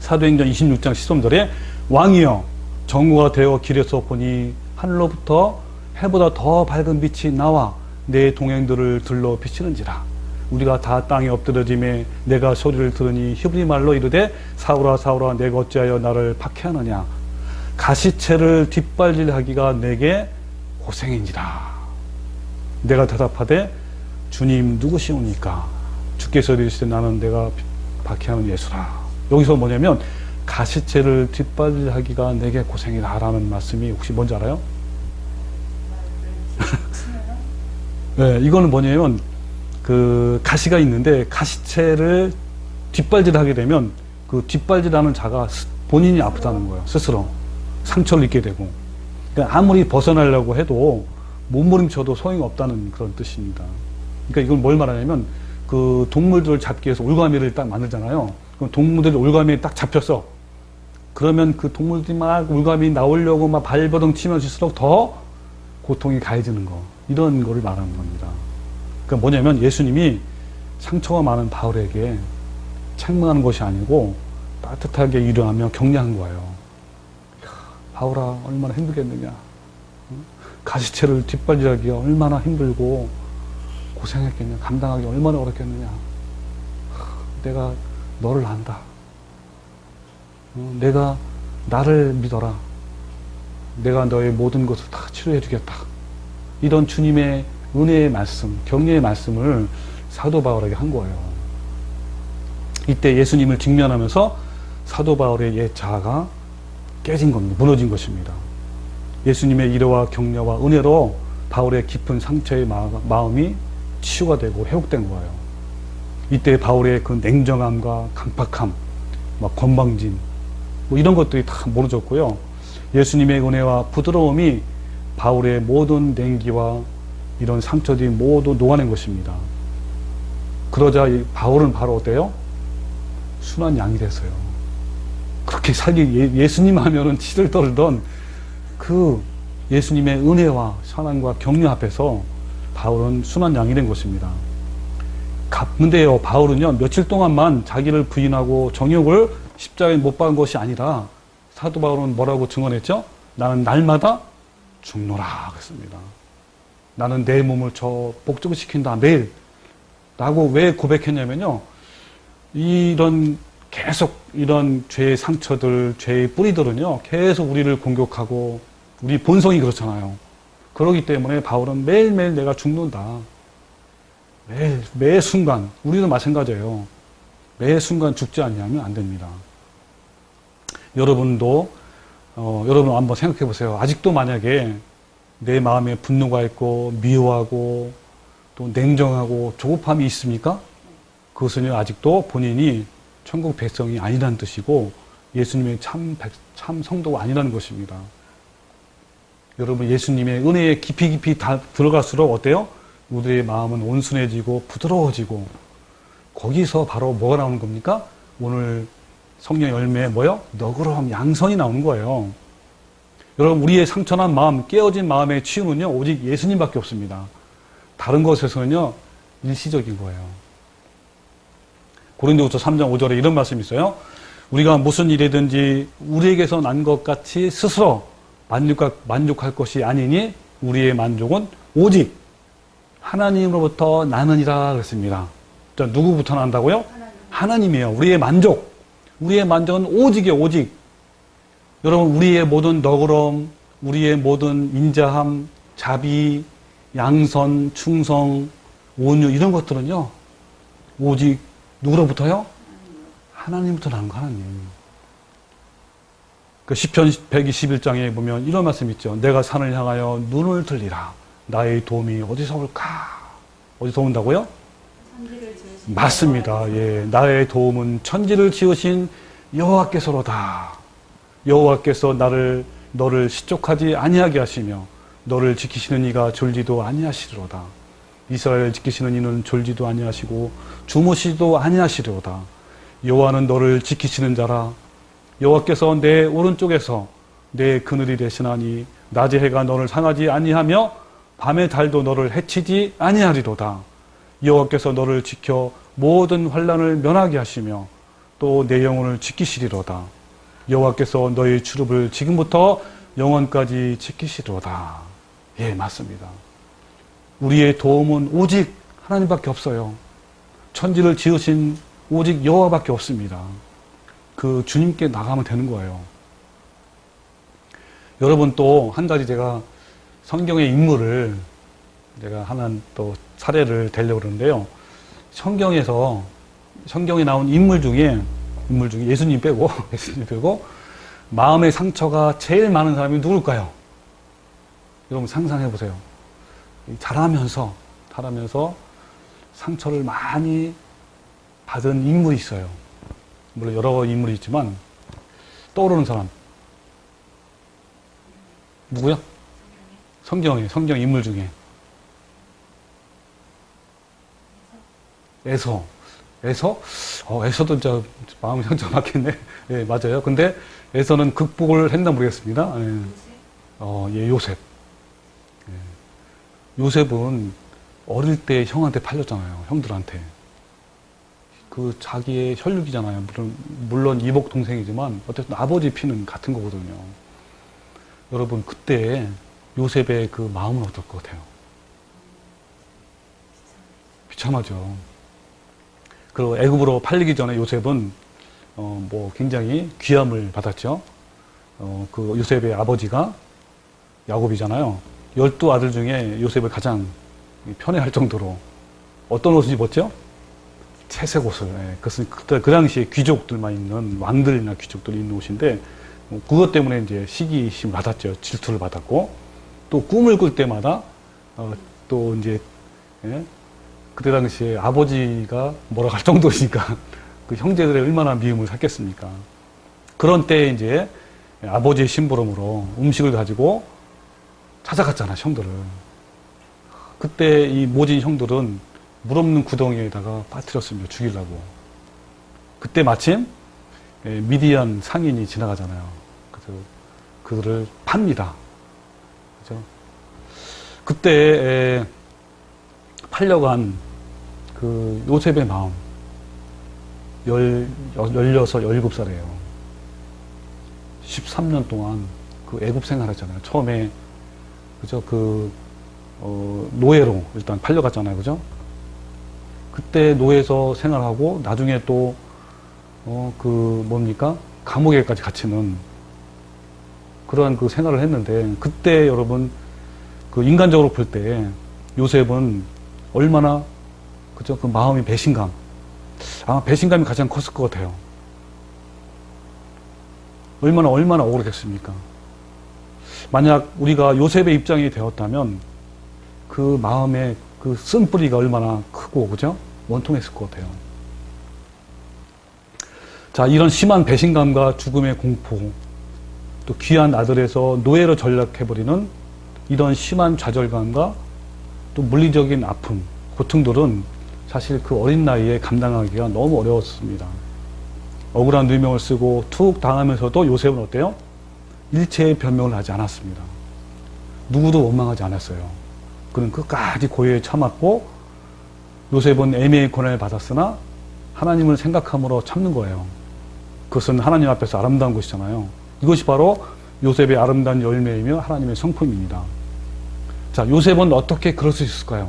사도행전 26장 13절에 왕이여 정오가 되어 길에서 보니 하늘로부터 해보다 더 밝은 빛이 나와 내 동행들을 들러 비치는지라. 우리가 다 땅에 엎드러짐에 내가 소리를 들으니 히브리 말로 이르되 사울아 사울아 내가 어찌하여 나를 박해하느냐. 가시채를 뒷발질하기가 내게 고생인지라. 내가 대답하되 주님 누구시오니까. 주께서 이르시되 나는 내가 박해하는 예수라. 여기서 뭐냐면 가시채를 뒷발질하기가 내게 고생이다 라는 말씀이 혹시 뭔지 알아요? 네, 이거는 뭐냐면 그 가시가 있는데 가시채를 뒷발질하게 되면 그 뒷발질하는 자가 본인이 아프다는 거예요. 스스로 상처를 입게 되고, 그러니까 아무리 벗어나려고 해도 몸부림쳐도 소용이 없다는 그런 뜻입니다. 그러니까 이걸 뭘 말하냐면 그 동물들을 잡기 위해서 올가미를 딱 만들잖아요. 그럼 동물들이 올가미에 딱 잡혔어. 그러면 그 동물들이 막 올가미 나오려고 막 발버둥 치면 칠수록 더 고통이 가해지는 거, 이런 거를 말하는 겁니다. 그러니까 뭐냐면 예수님이 상처가 많은 바울에게 책망하는 것이 아니고 따뜻하게 위로하며 격려한 거예요. 바울아 얼마나 힘들겠느냐. 가시채를 뒷발질하기가 얼마나 힘들고 고생했겠냐. 감당하기 얼마나 어렵겠느냐. 내가 너를 안다. 내가 나를 믿어라. 내가 너의 모든 것을 다 치료해 주겠다. 이런 주님의 은혜의 말씀, 격려의 말씀을 사도 바울에게 한 거예요. 이때 예수님을 직면하면서 사도 바울의 옛 자아가 깨진 겁니다. 무너진 것입니다. 예수님의 위로와 격려와 은혜로 바울의 깊은 상처의 마음이 치유가 되고 회복된 거예요. 이때 바울의 그 냉정함과 강팍함, 막 건방진, 뭐 이런 것들이 다 무너졌고요. 예수님의 은혜와 부드러움이 바울의 모든 냉기와 이런 상처들이 모두 녹아낸 것입니다. 그러자 바울은 바로 어때요? 순한 양이 됐어요. 그렇게 예수님 하면은 치를 떨던 그 예수님의 은혜와 사랑과 격려 앞에서 바울은 순한 양이 된 것입니다. 근데요, 바울은요, 며칠 동안만 자기를 부인하고 정욕을 십자가에 못 박은 것이 아니라 사도 바울은 뭐라고 증언했죠? 나는 날마다 죽노라 그랬습니다. 나는 내 몸을 저 복종시킨다 매일 라고 왜 고백했냐면요, 계속 이런 죄의 상처들, 죄의 뿌리들은요 계속 우리를 공격하고 우리 본성이 그렇잖아요. 그렇기 때문에 바울은 매일매일 내가 죽는다. 매 순간, 우리도 마찬가지예요. 매 순간 죽지 않으면 안 됩니다. 여러분 한번 생각해 보세요. 아직도 만약에 내 마음에 분노가 있고 미워하고 또 냉정하고 조급함이 있습니까? 그것은 아직도 본인이 천국 백성이 아니라는 뜻이고 예수님의 참 성도가 아니라는 것입니다. 여러분, 예수님의 은혜에 깊이 다 들어갈수록 어때요? 우리의 마음은 온순해지고 부드러워지고, 거기서 바로 뭐가 나오는 겁니까? 오늘 성령 열매에 뭐요? 너그러움, 양선이 나오는 거예요. 여러분, 우리의 상처난 마음, 깨어진 마음의 치유는요, 오직 예수님밖에 없습니다. 다른 것에서는요, 일시적인 거예요. 고린도후서 3장 5절에 이런 말씀이 있어요. 우리가 무슨 일이든지 우리에게서 난 것 같이 스스로 만족할 것이 아니니 우리의 만족은 오직 하나님으로부터 나느니라 그랬습니다. 누구부터 난다고요? 하나님이에요. 우리의 만족은 오직이에요. 오직. 여러분, 우리의 모든 너그러움, 우리의 모든 인자함, 자비, 양선, 충성, 온유 이런 것들은요, 오직 누구로부터요? 하나님부터 나는 거, 하나님. 그 시편 121장에 보면 이런 말씀 있죠. 내가 산을 향하여 눈을 들리라. 나의 도움이 어디서 올까? 어디서 온다고요? 천지를 지으신 맞습니다. 예, 나의 도움은 천지를 지으신 여호와께서로다. 여호와께서 너를 시족하지 아니하게 하시며 너를 지키시는 이가 졸지도 아니하시리로다. 이스라엘을 지키시는 이는 졸지도 아니하시고 주무시도 아니하시리로다. 여호와는 너를 지키시는 자라. 여호와께서 내 오른쪽에서 내 그늘이 되시나니 낮의 해가 너를 상하지 아니하며 밤의 달도 너를 해치지 아니하리로다. 여호와께서 너를 지켜 모든 환난을 면하게 하시며 또 내 영혼을 지키시리로다. 여호와께서 너의 출입을 지금부터 영원까지 지키시리로다. 예, 맞습니다. 우리의 도움은 오직 하나님밖에 없어요. 천지를 지으신 오직 여호와밖에 없습니다. 그 주님께 나가면 되는 거예요. 여러분, 또 한 가지 제가 성경의 인물을 제가 하나 또 사례를 대려고 그러는데요. 성경에 나온 인물 중에 예수님 빼고 마음의 상처가 제일 많은 사람이 누굴까요? 여러분 상상해 보세요. 자라면서 상처를 많이 받은 인물이 있어요. 물론 여러 인물이 있지만 떠오르는 사람 누구야? 성경 인물 중에 에서도 진짜 마음이 상처 받겠네. 예, 맞아요. 근데 에서는 극복을 했나 모르겠습니다. 예, 요셉. 예. 요셉은 어릴 때 형한테 팔렸잖아요. 형들한테. 그 자기의 혈육이잖아요. 물론 이복 동생이지만 어쨌든 아버지 피는 같은 거거든요. 여러분, 그때 요셉의 그 마음은 어떨 것 같아요? 비참하죠. 그리고 애굽으로 팔리기 전에 요셉은 굉장히 귀함을 받았죠. 그 요셉의 아버지가 야곱이잖아요. 12아들 중에 요셉을 가장 편애할 정도로 어떤 옷을 입었죠? 채색 옷을. 예, 그것은 그 당시에 귀족들만 입는, 왕들이나 귀족들이 입는 옷인데, 그것 때문에 이제 시기심을 받았죠. 질투를 받았고, 또 꿈을 꿀 때마다, 또 이제, 예, 그때 당시에 아버지가 뭐라 할 정도니까, 그 형제들의 얼마나 미움을 샀겠습니까. 그런 때에 이제 아버지의 심부름으로 음식을 가지고 찾아갔잖아, 형들을. 그때 이 모진 형들은 물 없는 구덩이에다가 빠뜨렸습니다. 죽이려고. 그때 마침 미디안 상인이 지나가잖아요. 그래서 그들을 팝니다. 그죠? 그때 팔려간 그 요셉의 마음, 16, 17살이에요. 13년 동안 그 애굽 생활했잖아요. 처음에, 그죠? 노예로 일단 팔려갔잖아요. 그죠? 그때 노예에서 생활하고, 나중에 또, 감옥에까지 갇히는 그러한 그 생활을 했는데, 그때 여러분, 그 인간적으로 볼 때, 요셉은 얼마나, 그죠? 그 마음이 배신감. 아마 배신감이 가장 컸을 것 같아요. 얼마나 억울했겠습니까? 만약 우리가 요셉의 입장이 되었다면, 그 마음의 그 쓴뿌리가 얼마나 크고, 그죠? 원통했을 것 같아요. 자, 이런 심한 배신감과 죽음의 공포, 또 귀한 아들에서 노예로 전락해버리는 이런 심한 좌절감과 또 물리적인 아픔, 고통들은 사실 그 어린 나이에 감당하기가 너무 어려웠습니다. 억울한 누명을 쓰고 툭 당하면서도 요셉은 어때요? 일체의 변명을 하지 않았습니다. 누구도 원망하지 않았어요. 그는 끝까지 고요히 참았고, 요셉은 애매의 고난을 받았으나 하나님을 생각함으로 참는 거예요. 그것은 하나님 앞에서 아름다운 것이잖아요. 이것이 바로 요셉의 아름다운 열매이며 하나님의 성품입니다. 자, 요셉은 어떻게 그럴 수 있을까요?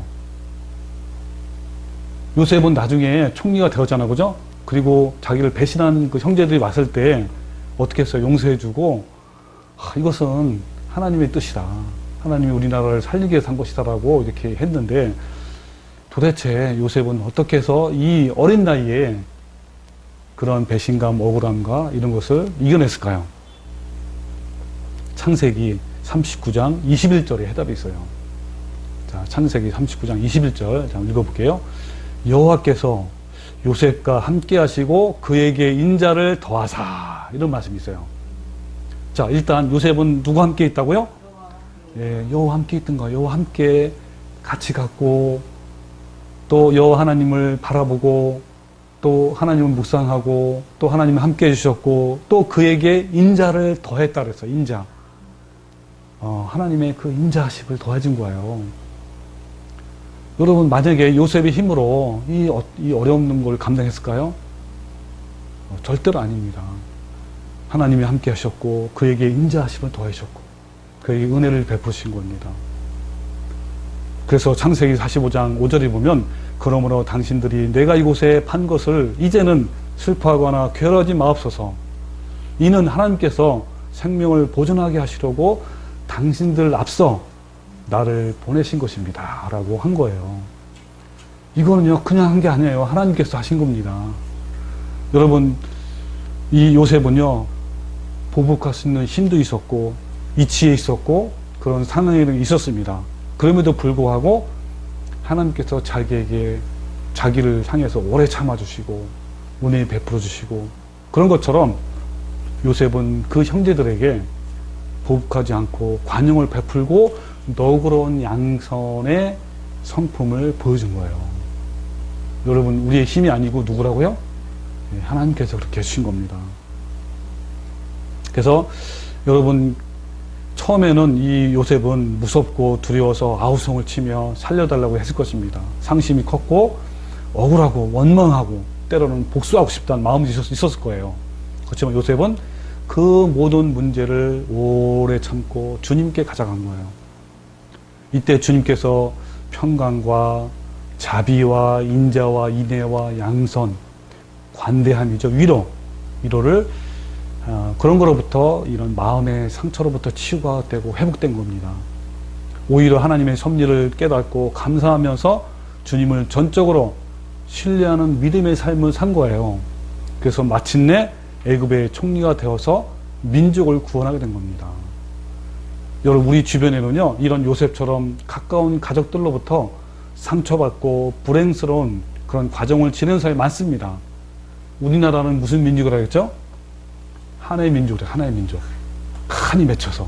요셉은 나중에 총리가 되었잖아요. 그죠? 그리고 자기를 배신한 그 형제들이 왔을 때 어떻게 했어요? 용서해주고, 이것은 하나님의 뜻이다. 하나님이 우리나라를 살리기 위해서 한 것이다라고 이렇게 했는데, 도대체 요셉은 어떻게 해서 이 어린 나이에 그런 배신감, 억울함과 이런 것을 이겨냈을까요? 창세기 39장 21절에 해답이 있어요. 자, 창세기 39장 21절. 자, 읽어볼게요. 여호와께서 요셉과 함께 하시고 그에게 인자를 더하사. 이런 말씀이 있어요. 자, 일단 요셉은 누구와 함께 있다고요? 예, 여호와 함께 있던 거예요. 여호와 함께 같이 갔고, 또 여호와 하나님을 바라보고, 또 하나님을 묵상하고, 또 하나님을 함께 해주셨고, 또 그에게 인자를 더했다 그랬어요. 인자. 하나님의 그 인자하심을 더해준 거예요. 여러분, 만약에 요셉의 힘으로 이 어려운 걸 감당했을까요? 절대로 아닙니다. 하나님이 함께 하셨고, 그에게 인자하심을 더하셨고, 그에게 은혜를 베푸신 겁니다. 그래서 창세기 45장 5절에 보면, 그러므로 당신들이 내가 이곳에 판 것을 이제는 슬퍼하거나 괴로워하지 마옵소서. 이는 하나님께서 생명을 보존하게 하시려고 당신들 앞서 나를 보내신 것입니다. 라고 한 거예요. 이거는요, 그냥 한 게 아니에요. 하나님께서 하신 겁니다. 여러분, 이 요셉은요, 보복할 수 있는 힘도 있었고, 이치에 있었고, 그런 상황에는 있었습니다. 그럼에도 불구하고, 하나님께서 자기를 향해서 오래 참아주시고, 은혜 베풀어 주시고, 그런 것처럼 요셉은 그 형제들에게 보복하지 않고, 관용을 베풀고, 너그러운 양선의 성품을 보여준 거예요. 여러분, 우리의 힘이 아니고 누구라고요? 하나님께서 그렇게 해주신 겁니다. 그래서 여러분, 처음에는 이 요셉은 무섭고 두려워서 아우성을 치며 살려달라고 했을 것입니다. 상심이 컸고 억울하고 원망하고 때로는 복수하고 싶다는 마음이 있었을 거예요. 그렇지만 요셉은 그 모든 문제를 오래 참고 주님께 가져간 거예요. 이때 주님께서 평강과 자비와 인자와 인애와 양선, 관대함이죠. 위로를 그런 거로부터, 이런 마음의 상처로부터 치유가 되고 회복된 겁니다. 오히려 하나님의 섭리를 깨닫고 감사하면서 주님을 전적으로 신뢰하는 믿음의 삶을 산 거예요. 그래서 마침내 애굽의 총리가 되어서 민족을 구원하게 된 겁니다. 여러분, 우리 주변에는요, 이런 요셉처럼 가까운 가족들로부터 상처받고 불행스러운 그런 과정을 지내는 사람이 많습니다. 우리나라는 무슨 민족이라고 했죠? 하나의 민족이래요. 하나의 민족. 한이 맺혀서.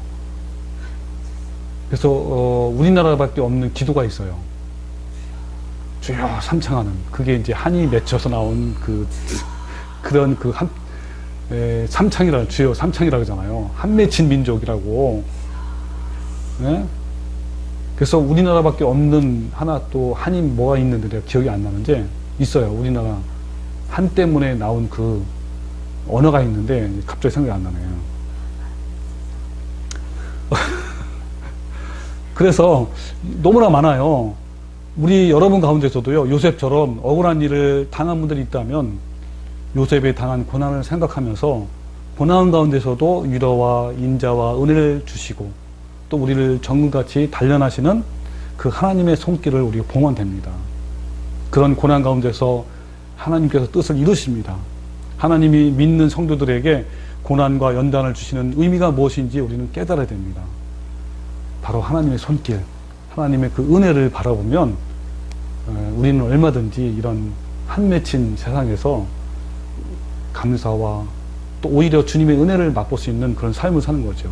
그래서 우리나라밖에 없는 기도가 있어요. 주여 삼창하는. 그게 이제 한이 맺혀서 나온 그런 삼창이라는, 주여 삼창이라고 하잖아요. 한 맺힌 민족이라고. 네? 그래서 우리나라밖에 없는 하나, 또 한이 뭐가 있는데 내가 기억이 안 나는데 있어요. 우리나라 한 때문에 나온 그 언어가 있는데 갑자기 생각이 안 나네요. 그래서 너무나 많아요. 우리 여러분 가운데서도요, 요셉처럼 억울한 일을 당한 분들이 있다면 요셉에 당한 고난을 생각하면서 고난 가운데서도 위로와 인자와 은혜를 주시고 또 우리를 정금같이 단련하시는 그 하나님의 손길을 우리가 보면 됩니다. 그런 고난 가운데서 하나님께서 뜻을 이루십니다. 하나님이 믿는 성도들에게 고난과 연단을 주시는 의미가 무엇인지 우리는 깨달아야 됩니다. 바로 하나님의 손길, 하나님의 그 은혜를 바라보면 우리는 얼마든지 이런 한 맺힌 세상에서 감사와 또 오히려 주님의 은혜를 맛볼 수 있는 그런 삶을 사는 거죠.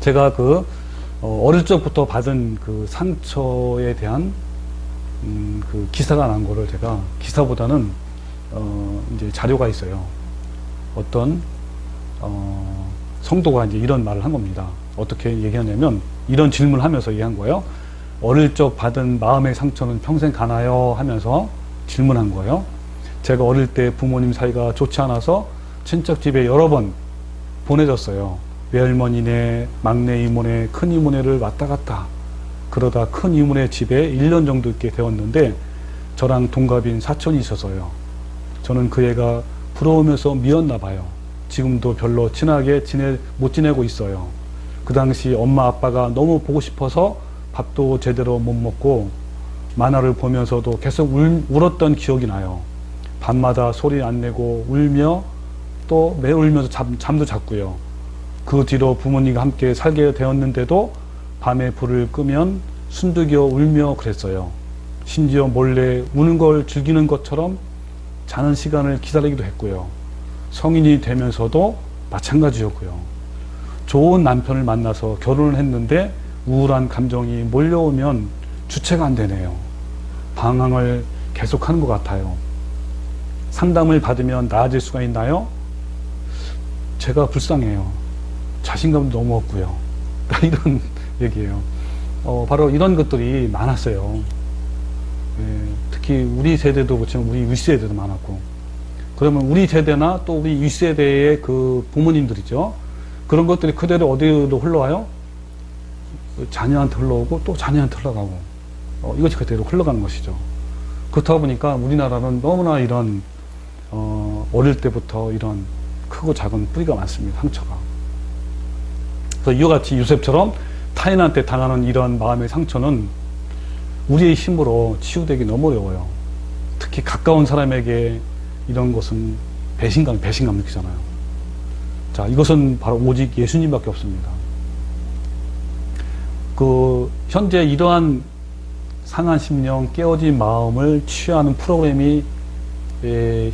제가 어릴 적부터 받은 그 상처에 대한 그 기사가 난 거를 제가 기사보다는 이제 자료가 있어요. 어떤 성도가 이제 이런 말을 한 겁니다. 어떻게 얘기하냐면 이런 질문을 하면서 얘기한 거예요. 어릴 적 받은 마음의 상처는 평생 가나요? 하면서 질문한 거예요. 제가 어릴 때 부모님 사이가 좋지 않아서 친척집에 여러 번 보내졌어요. 외할머니네, 막내 이모네, 큰 이모네를 왔다 갔다. 그러다 큰 이모네 집에 1년 정도 있게 되었는데 저랑 동갑인 사촌이 있어서요. 저는 그 애가 부러우면서 미웠나 봐요. 지금도 별로 친하게 못 지내고 있어요. 그 당시 엄마 아빠가 너무 보고 싶어서 밥도 제대로 못 먹고 만화를 보면서도 계속 울었던 기억이 나요. 밤마다 소리 안 내고 울며 또 매일 울면서 잠도 잤고요. 그 뒤로 부모님과 함께 살게 되었는데도 밤에 불을 끄면 숨죽여 울며 그랬어요. 심지어 몰래 우는 걸 즐기는 것처럼 자는 시간을 기다리기도 했고요. 성인이 되면서도 마찬가지였고요. 좋은 남편을 만나서 결혼을 했는데 우울한 감정이 몰려오면 주체가 안 되네요. 방황을 계속하는 것 같아요. 상담을 받으면 나아질 수가 있나요? 제가 불쌍해요. 자신감도 너무 없고요. 이런 얘기예요. 바로 이런 것들이 많았어요. 특히 우리 세대도 그렇지만 우리 윗세대도 많았고, 그러면 우리 세대나 또 우리 윗세대의 그 부모님들이죠. 그런 것들이 그대로 어디로 흘러와요? 자녀한테 흘러오고 또 자녀한테 흘러가고, 이것이 그대로 흘러가는 것이죠. 그렇다 보니까 우리나라는 너무나 이런 어릴 때부터 이런 크고 작은 뿌리가 많습니다. 상처가. 그래서 이와 같이 요셉처럼 타인한테 당하는 이런 마음의 상처는 우리의 힘으로 치유되기 너무 어려워요. 특히 가까운 사람에게 이런 것은 배신감 느끼잖아요. 자, 이것은 바로 오직 예수님밖에 없습니다. 현재 이러한 상한 심령, 깨어진 마음을 치유하는 프로그램이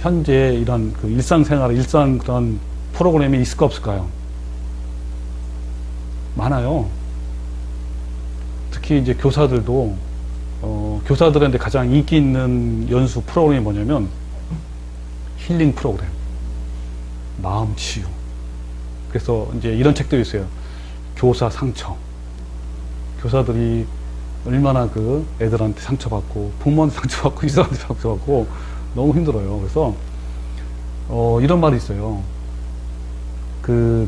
현재 이런 일상생활, 일상 그런 프로그램이 있을까 없을까요? 많아요. 특히 이제 교사들도, 교사들한테 가장 인기 있는 연수 프로그램이 뭐냐면 힐링 프로그램, 마음 치유. 그래서 이제 이런 책들이 있어요. 교사 상처. 교사들이 얼마나 애들한테 상처받고, 부모한테 상처받고, 이사한테 상처받고, 너무 힘들어요. 그래서, 이런 말이 있어요.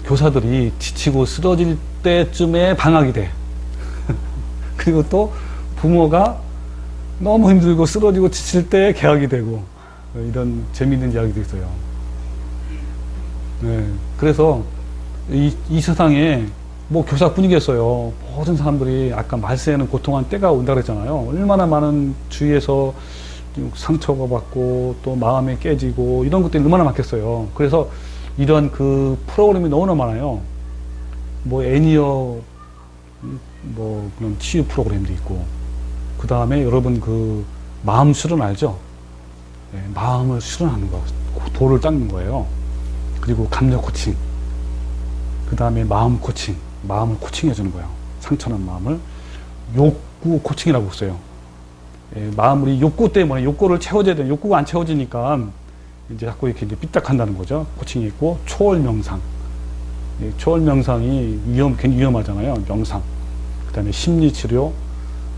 교사들이 지치고 쓰러질 때쯤에 방학이 돼. 그리고 또 부모가 너무 힘들고 쓰러지고 지칠 때 개학이 되고, 이런 재미있는 이야기도 있어요. 네. 그래서 이 세상에 뭐 교사뿐이겠어요. 모든 사람들이 아까 말세에는 고통한 때가 온다 그랬잖아요. 얼마나 많은 주위에서 상처가 받고 또 마음에 깨지고 이런 것들이 얼마나 많겠어요. 그래서 이러한 프로그램이 너무나 많아요. 뭐 애니어 뭐 그런 치유 프로그램도 있고, 그 다음에 여러분 마음 수련 알죠? 네, 마음을 수련하는 거, 돌을 닦는 거예요. 그리고 감정 코칭, 그 다음에 마음 코칭, 마음을 코칭해 주는 거예요. 상처난 마음을. 욕구 코칭이라고 있어요. 우리 욕구 때문에 욕구를 채워줘야 돼요. 욕구가 안 채워지니까 이제 자꾸 이렇게 삐딱한다는 거죠. 코칭이 있고, 초월 명상. 초월 명상이 굉장히 위험하잖아요. 명상. 그 다음에 심리치료,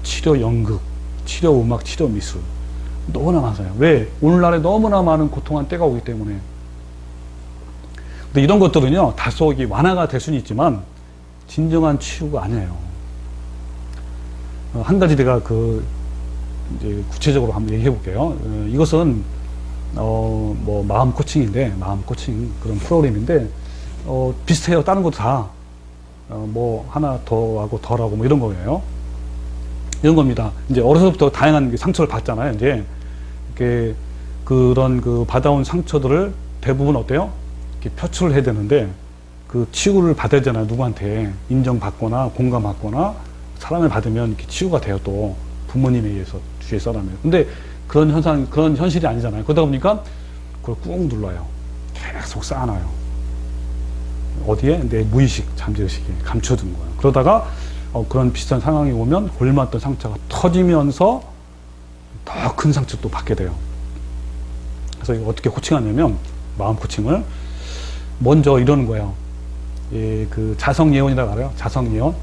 치료 연극, 치료 음악, 치료 미술. 너무나 많아요. 왜? 오늘날에 너무나 많은 고통한 때가 오기 때문에. 근데 이런 것들은요, 다소 완화가 될 수는 있지만, 진정한 치유가 아니에요. 한 가지 내가 이제 구체적으로 한번 얘기해 볼게요. 이것은, 뭐, 마음 코칭인데, 마음 코칭 그런 프로그램인데, 비슷해요. 다른 것도 다. 뭐, 하나 더 하고 덜 하고 뭐 이런 거예요. 이런 겁니다. 이제 어려서부터 다양한 상처를 받잖아요. 이제, 그런 받아온 상처들을 대부분 어때요? 이렇게 표출을 해야 되는데, 치유를 받아야 되잖아요. 누구한테. 인정받거나, 공감받거나, 사람을 받으면 이렇게 치유가 돼요. 또, 부모님에 의해서, 주위에 사람에. 근데 그런 현실이 아니잖아요. 그러다 보니까 그걸 꾹 눌러요. 계속 쌓아놔요. 어디에? 내 무의식, 잠재의식에 감춰둔 거예요. 그러다가 그런 비슷한 상황이 오면 골맞던 상처가 터지면서 더 큰 상처 또 받게 돼요. 그래서 이거 어떻게 코칭하냐면, 마음 코칭을 먼저 이러는 거예요. 그 자성 예언이라고 알아요? 자성 예언.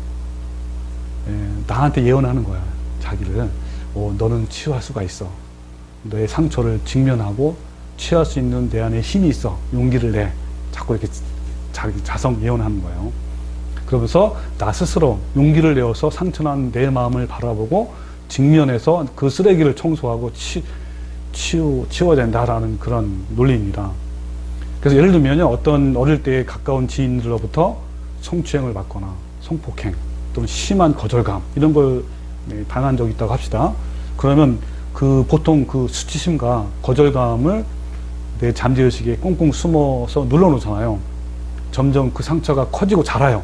나한테 예언하는 거야. 자기를. 너는 치유할 수가 있어. 너의 상처를 직면하고 치유할 수 있는 내 안에 힘이 있어. 용기를 내. 자꾸 이렇게 자기 자성 예언하는 거예요. 그러면서 나 스스로 용기를 내어서 상처난 내 마음을 바라보고 직면해서 그 쓰레기를 청소하고 치워야 된다라는 그런 논리입니다. 그래서 예를 들면요, 어떤 어릴 때 가까운 지인들로부터 성추행을 받거나 성폭행 또는 심한 거절감 이런 걸 당한 적이 있다고 합시다. 그러면 보통 그 수치심과 거절감을 내 잠재의식에 꽁꽁 숨어서 눌러놓잖아요. 점점 그 상처가 커지고 자라요.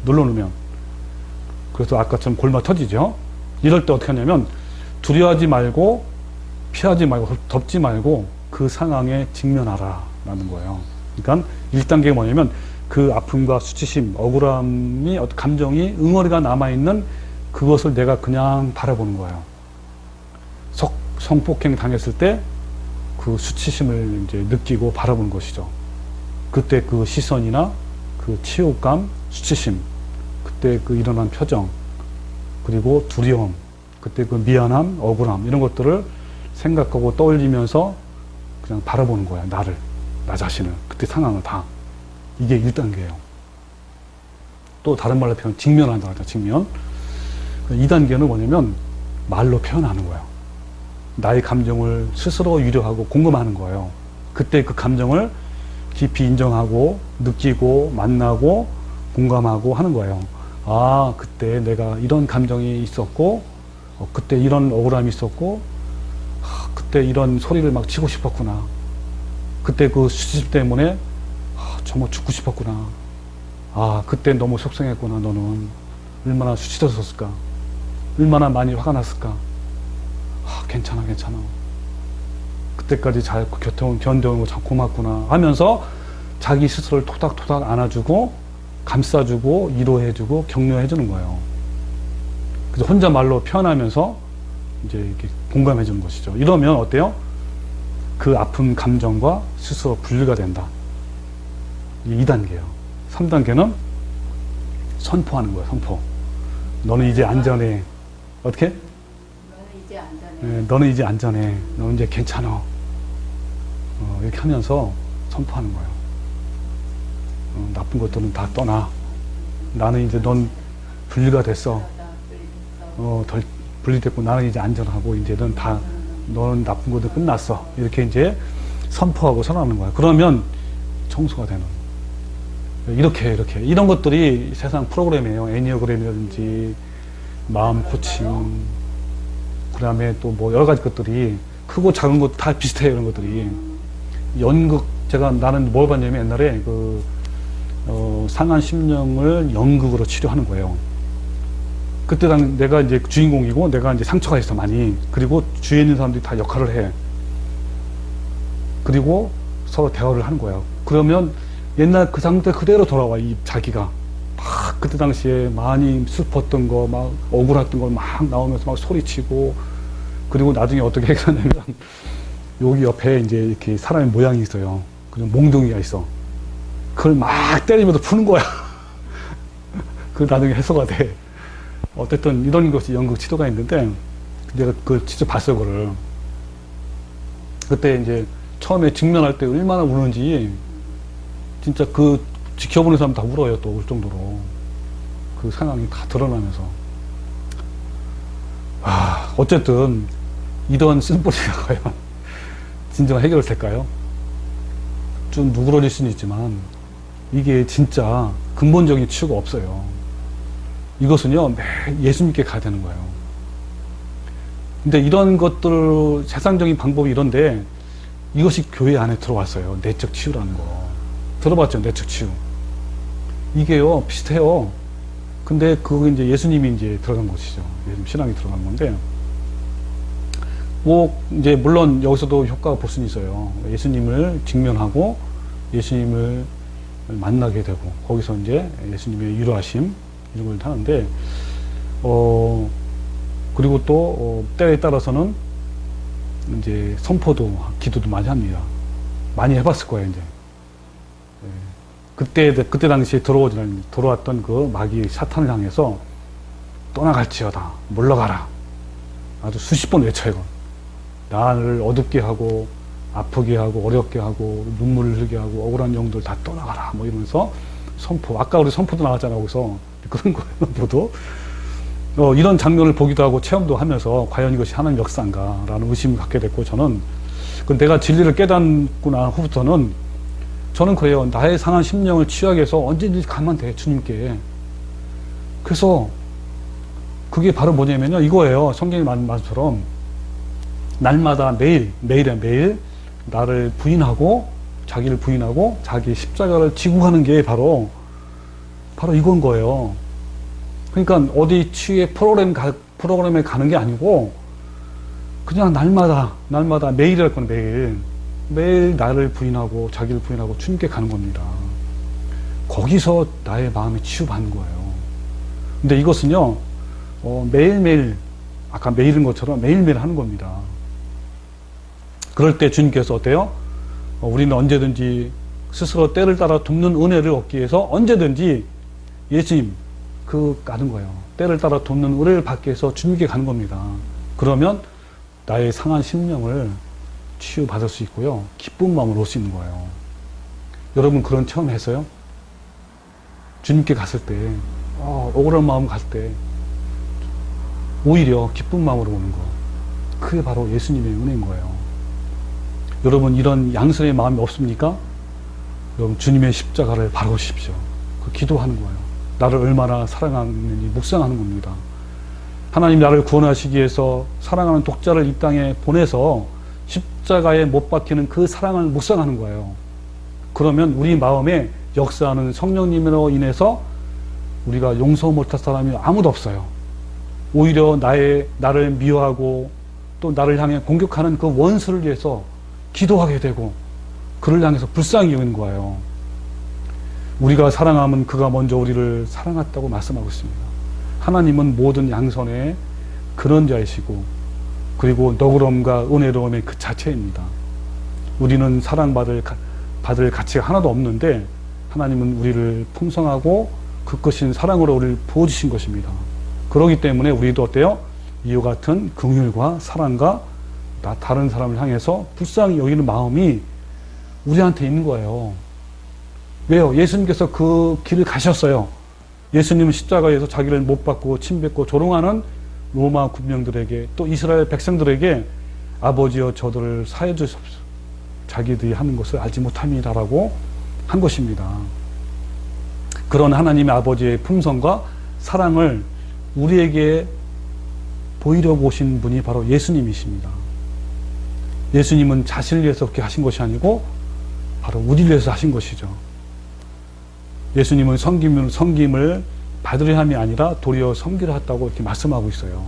눌러놓으면. 그래서 아까처럼 골마 터지죠. 이럴 때 어떻게 하냐면 두려워하지 말고 피하지 말고 덮지 말고 그 상황에 직면하라 라는 거예요. 그러니까 1단계가 뭐냐면 그 아픔과 수치심, 억울함이 어떤 감정이 응어리가 남아있는 그것을 내가 그냥 바라보는 거예요. 성폭행 당했을 때 그 수치심을 이제 느끼고 바라보는 것이죠. 그때 그 시선이나 그 치욕감, 수치심, 그때 그 일어난 표정, 그리고 두려움, 그때 그 미안함, 억울함 이런 것들을 생각하고 떠올리면서 그냥 바라보는 거야. 나를, 나 자신을, 그때 상황을 다. 이게 1단계예요. 또 다른 말로 표현, 직면한다고 하죠. 직면. 2단계는 뭐냐면 말로 표현하는 거예요. 나의 감정을 스스로 위로하고 공감하는 거예요. 그때 그 감정을 깊이 인정하고 느끼고 만나고 공감하고 하는 거예요. 아, 그때 내가 이런 감정이 있었고 그때 이런 억울함이 있었고 그때 이런 소리를 막 치고 싶었구나. 그때 그 수치심 때문에 정말 죽고 싶었구나. 아, 그때 너무 속상했구나. 너는 얼마나 수치스러웠을까. 얼마나 많이 화가 났을까. 괜찮아. 그때까지 잘 견뎌온 거 참 고맙구나 하면서 자기 스스로를 토닥토닥 안아주고 감싸주고 위로해주고 격려해주는 거예요. 그래서 혼자 말로 표현하면서 이제 이렇게 공감해주는 것이죠. 이러면 어때요? 그 아픈 감정과 스스로 분리가 된다. 이게 2단계예요. 3단계는 선포하는 거예요. 선포. 너는 이제 안전해. 어떻게? 너는 이제 안전해. 너는 이제 괜찮아. 이렇게 하면서 선포하는 거예요. 나쁜 것들은 다 떠나. 나는 이제 넌 분리가 됐어. 덜 분리됐고 나는 이제 안전하고 이제는 다 너는 나쁜 것들 끝났어. 이렇게 이제 선포하고 선언하는 거야. 그러면 청소가 되는. 이렇게 이런 것들이 세상 프로그램이에요. 애니어그램이라든지 마음 코칭. 그 다음에 또 뭐 여러 가지 것들이 크고 작은 것 다 비슷해요. 이런 것들이. 연극, 나는 뭘 봤냐면 옛날에 상한 심령을 연극으로 치료하는 거예요. 그때 내가 이제 주인공이고 내가 이제 상처가 있어, 많이. 그리고 주위에 있는 사람들이 다 역할을 해. 그리고 서로 대화를 하는 거예요. 그러면 옛날 그 상태 그대로 돌아와, 이 자기가. 막 그때 당시에 많이 슬펐던 거, 막 억울했던 거 막 나오면서 막 소리치고, 그리고 나중에 어떻게 해결하냐면 여기 옆에 이제 이렇게 사람의 모양이 있어요. 그냥 몽둥이가 있어. 그걸 막 때리면서 푸는 거야. 그 나중에 해소가 돼. 어쨌든 이런 것이 연극 치료가 있는데 내가 그걸 직접 봤어요. 그거를. 그때 이제 처음에 직면할 때 얼마나 우는지 진짜 그 지켜보는 사람 다 울어요. 또 울 정도로. 그 상황이 다 드러나면서. 어쨌든 이런 쓴뿌리가 과연 진정한 해결이 될까요? 좀 누그러질 수는 있지만 이게 진짜 근본적인 치유가 없어요. 이것은요, 예수님께 가야 되는 거예요. 근데 이런 것들, 세상적인 방법이 이런데 이것이 교회 안에 들어왔어요. 내적 치유라는 거. 들어봤죠? 내적 치유. 이게요, 비슷해요. 근데 그거 이제 예수님이 이제 들어간 것이죠. 예수님 신앙이 들어간 건데, 뭐 이제 물론 여기서도 효과가 볼 수는 있어요. 예수님을 직면하고 예수님을 만나게 되고 거기서 이제 예수님의 위로하심 이런 걸 하는데 그리고 또 때에 따라서는 이제 선포도 기도도 많이 합니다. 많이 해봤을 거예요 이제. 그때 당시에 들어왔던 그 마귀 사탄을 향해서 떠나갈지어다 물러가라 아주 수십 번 외쳐요. 나를 어둡게 하고 아프게 하고 어렵게 하고 눈물을 흘게 하고 억울한 영들 다 떠나가라 뭐 이러면서 선포. 아까 우리 선포도 나왔잖아요. 거기서 그런 거예요. 선포도 이런 장면을 보기도 하고 체험도 하면서 과연 이것이 하나님 역사인가 라는 의심을 갖게 됐고 저는 내가 진리를 깨닫고 난 후부터는 저는 그래요. 나의 상한 심령을 치유하기 위해서 언제든지 가면 돼 주님께. 그래서 그게 바로 뭐냐면요 이거예요. 성경의 말처럼 날마다 매일 나를 부인하고 자기를 부인하고 자기 십자가를 지고 가는 게 바로 이건 거예요. 그러니까 어디 치유의 프로그램에 가는 게 아니고 그냥 날마다 매일이랄 건 매일 나를 부인하고 자기를 부인하고 주님께 가는 겁니다. 거기서 나의 마음이 치유받는 거예요. 근데 이것은요 매일매일 아까 매일인 것처럼 매일매일 하는 겁니다. 그럴 때 주님께서 어때요? 우리는 언제든지 스스로 때를 따라 돕는 은혜를 얻기 위해서 언제든지 예수님 가는 거예요. 때를 따라 돕는 은혜를 받기 위해서 주님께 가는 겁니다. 그러면 나의 상한 심령을 치유받을 수 있고요. 기쁜 마음으로 올 수 있는 거예요. 여러분 그런 체험 했어요? 주님께 갔을 때 억울한 마음 갔을 때 오히려 기쁜 마음으로 오는 거. 그게 바로 예수님의 은혜인 거예요. 여러분 이런 양선의 마음이 없습니까? 여러분 주님의 십자가를 바라보십시오. 기도하는 거예요. 나를 얼마나 사랑하는지 묵상하는 겁니다. 하나님 나를 구원하시기 위해서 사랑하는 독자를 이 땅에 보내서 십자가에 못 박히는 그 사랑을 묵상하는 거예요. 그러면 우리 마음에 역사하는 성령님으로 인해서 우리가 용서 못할 사람이 아무도 없어요. 오히려 나를 미워하고 또 나를 향해 공격하는 그 원수를 위해서 기도하게 되고 그를 향해서 불쌍히 여기는 거예요. 우리가 사랑하면 그가 먼저 우리를 사랑했다고 말씀하고 있습니다. 하나님은 모든 양선의 근원자이시고 그리고 너그러움과 은혜로움의 그 자체입니다. 우리는 사랑받을 가치가 하나도 없는데 하나님은 우리를 풍성하고 그 크신 사랑으로 우리를 부어주신 것입니다. 그렇기 때문에 우리도 어때요? 이와 같은 긍휼과 사랑과 다른 사람을 향해서 불쌍히 여기는 마음이 우리한테 있는 거예요. 왜요? 예수님께서 그 길을 가셨어요. 예수님은 십자가에서 자기를 못 박고 침뱉고 조롱하는 로마 군병들에게 또 이스라엘 백성들에게 아버지여 저들을 사해 주십시오. 자기들이 하는 것을 알지 못함이다라고 한 것입니다. 그런 하나님의 아버지의 품성과 사랑을 우리에게 보이려고 오신 분이 바로 예수님이십니다. 예수님은 자신을 위해서 그렇게 하신 것이 아니고 바로 우리를 위해서 하신 것이죠. 예수님은 섬김을 받으려 함이 아니라 도리어 섬기려 했다고 이렇게 말씀하고 있어요.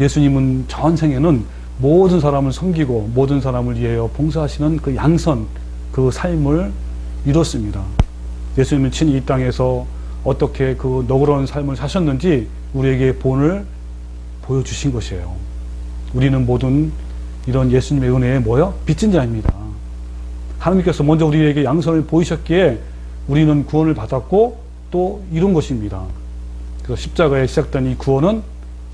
예수님은 전생에는 모든 사람을 섬기고 모든 사람을 위하여 봉사하시는 그 양선, 그 삶을 이뤘습니다. 예수님은 친히 이 땅에서 어떻게 그 너그러운 삶을 사셨는지 우리에게 본을 보여주신 것이에요. 우리는 모든 이런 예수님의 은혜에 빚진 자입니다. 하나님께서 먼저 우리에게 양선을 보이셨기에 우리는 구원을 받았고 또 이룬 것입니다. 그래서 십자가에 시작된 이 구원은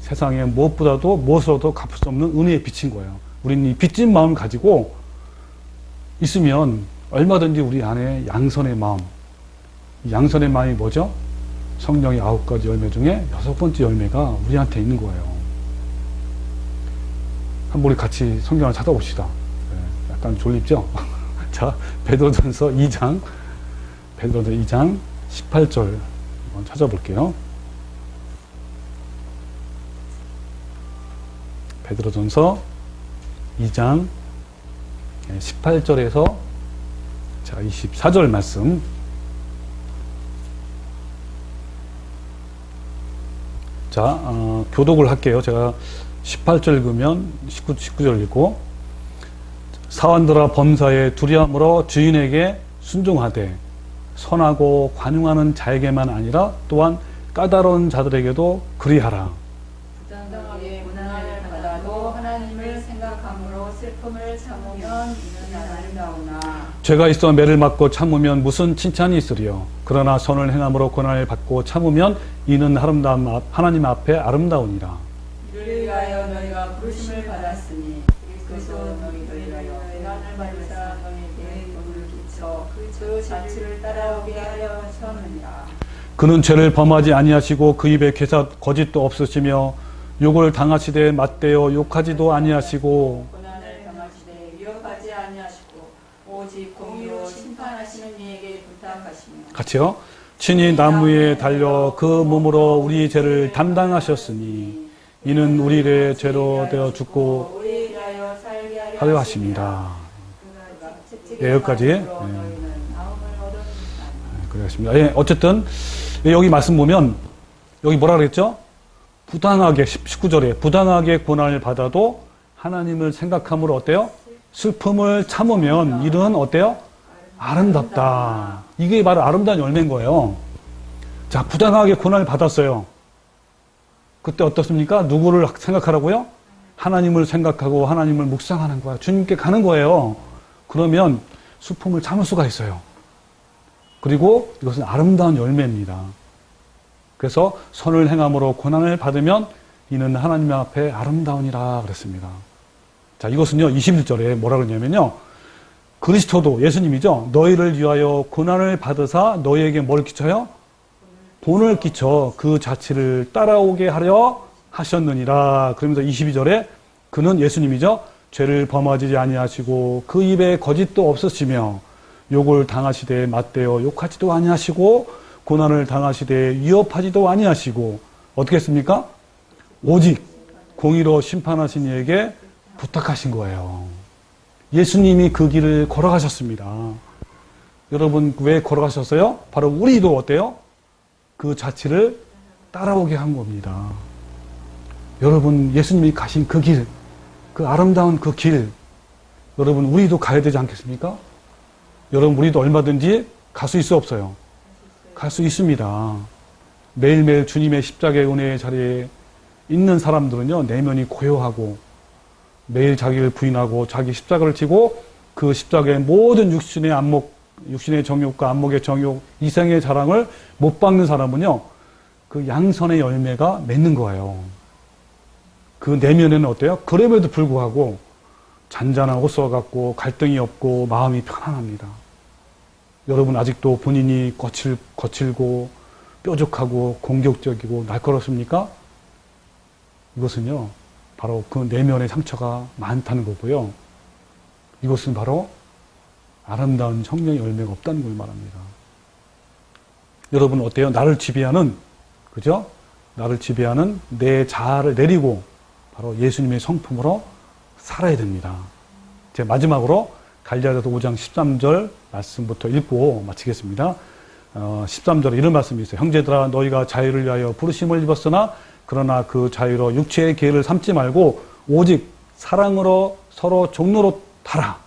세상에 무엇으로도 갚을 수 없는 은혜에 빚인 거예요. 우리는 이 빚진 마음을 가지고 있으면 얼마든지 우리 안에 양선의 마음, 이 양선의 마음이 뭐죠? 성령의 9가지 열매 중에 6번째 열매가 우리한테 있는 거예요. 한번 우리 같이 성경을 찾아봅시다. 약간 졸립죠? 자, 베드로전서 2장 18절 한번 찾아볼게요. 베드로전서 2장 18절에서 자 24절 말씀. 자, 교독을 할게요. 제가 18절 읽으면 19절 읽고 사원들아 범사에 두려움으로 주인에게 순종하되 선하고 관용하는 자에게만 아니라 또한 까다로운 자들에게도 그리하라. 부당하게 고난을 받아도 하나님을 생각함으로 슬픔을 참으면 이는 아름다우나 죄가 있어 매를 맞고 참으면 무슨 칭찬이 있으리요. 그러나 선을 행함으로 고난을 받고 참으면 이는 하나님 앞에 아름다우니라. 이를 위하여 너희가 부르심을 받았으니 그리스도 너희를 위하여 고난을 받으사 너희에게 돈을 끼쳐 그 자취를 따라오게 하려 하셨느니라. 그는 죄를 범하지 아니하시고 그 입에 거짓도 없으시며 욕을 당하시되 맞대어 욕하지도 아니하시고 고난을 당하시되 위협하지 아니하시고 오직 공의로 심판하시는 이에게 부탁하시며 같이요. 친히 나무에 달려 그 몸으로 우리 죄를 담당하셨으니 이는 우리의 죄로 되어 죽고 우리에 대하여 살게 하려 하십니다. 예, 여기까지. 그렇습니다. 예, 어쨌든 여기 말씀 보면 여기 뭐라 그랬죠? 부당하게 19절에 부당하게 고난을 받아도 하나님을 생각함으로 어때요? 슬픔을 참으면 일은 어때요? 아름답다. 이게 바로 아름다운 열매인 거예요. 자, 부당하게 고난을 받았어요. 그때 어떻습니까? 누구를 생각하라고요? 하나님을 생각하고 하나님을 묵상하는 거야. 주님께 가는 거예요. 그러면 슬픔을 참을 수가 있어요. 그리고 이것은 아름다운 열매입니다. 그래서 선을 행함으로 고난을 받으면 이는 하나님 앞에 아름다우니라 그랬습니다. 자, 이것은요 21절에 뭐라 그러냐면요, 그리스도도 예수님이죠. 너희를 위하여 고난을 받으사 너희에게 뭘 끼쳐요? 본을 끼쳐 그 자취를 따라오게 하려 하셨느니라. 그러면서 22절에 그는 예수님이죠. 죄를 범하지 아니하시고 그 입에 거짓도 없으시며 욕을 당하시되 맞대어 욕하지도 아니하시고 고난을 당하시되 위협하지도 아니하시고 어떻게 했습니까? 오직 공의로 심판하신 이에게 부탁하신 거예요. 예수님이 그 길을 걸어가셨습니다. 여러분 왜 걸어가셨어요? 바로 우리도 어때요? 그 자취를 따라오게 한 겁니다. 여러분 예수님이 가신 그 길, 그 아름다운 그 길, 여러분 우리도 가야 되지 않겠습니까? 여러분 우리도 얼마든지 갈 수 있어 없어요? 갈 수 있습니다. 매일매일 주님의 십자가의 은혜의 자리에 있는 사람들은요, 내면이 고요하고 매일 자기를 부인하고 자기 십자가를 지고 그 십자가의 모든 육신의 안목, 육신의 정욕과 안목의 정욕, 이생의 자랑을 못 받는 사람은요, 그 양선의 열매가 맺는 거예요. 그 내면에는 어때요? 그럼에도 불구하고 잔잔하고 썩었고 갈등이 없고 마음이 편안합니다. 여러분 아직도 본인이 거칠고 뾰족하고 공격적이고 날카롭습니까? 이것은요 바로 그 내면의 상처가 많다는 거고요. 이것은 바로 아름다운 성령의 열매가 없다는 걸 말합니다. 여러분 어때요? 나를 지배하는, 그죠? 나를 지배하는 내 자아를 내리고 바로 예수님의 성품으로 살아야 됩니다. 제 마지막으로 갈라디아서 5장 13절 말씀부터 읽고 마치겠습니다. 13절에 이런 말씀이 있어요. 형제들아 너희가 자유를 위하여 부르심을 입었으나 그러나 그 자유로 육체의 계를 삼지 말고 오직 사랑으로 서로 종로로 타라.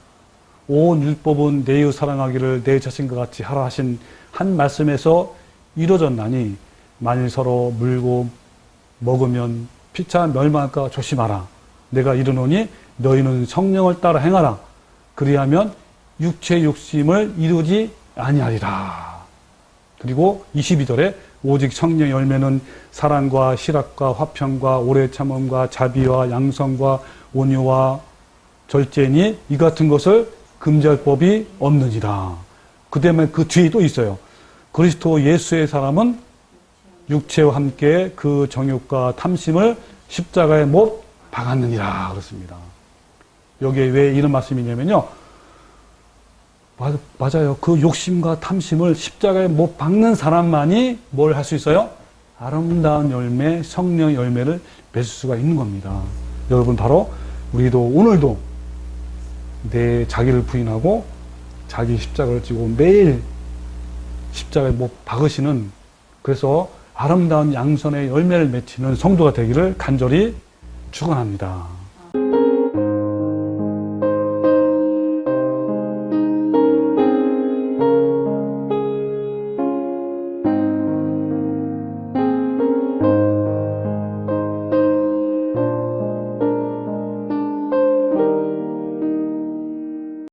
온 율법은 내 이웃 사랑하기를 내 자신과 같이 하라 하신 한 말씀에서 이루어졌나니 만일 서로 물고 먹으면 피차 멸망할까 조심하라. 내가 이르노니 너희는 성령을 따라 행하라. 그리하면 육체의 욕심을 이루지 아니하리라. 그리고 22절에 오직 성령의 열매는 사랑과 실학과 화평과 오래 참음과 자비와 양성과 온유와 절제니 이 같은 것을 금지할 법이 없느니라. 그 다음에 그 뒤에 또 있어요. 그리스도 예수의 사람은 육체와 함께 그 정욕과 탐심을 십자가에 못 박았느니라 그렇습니다. 여기에 왜 이런 말씀이냐면요, 맞아요. 그 욕심과 탐심을 십자가에 못 박는 사람만이 뭘 할 수 있어요? 아름다운 열매, 성령의 열매를 맺을 수가 있는 겁니다. 여러분 바로 우리도 오늘도 내 자기를 부인하고 자기 십자가를 지고 매일 십자가에 못 박으시는, 그래서 아름다운 양선의 열매를 맺히는 성도가 되기를 간절히 축원합니다.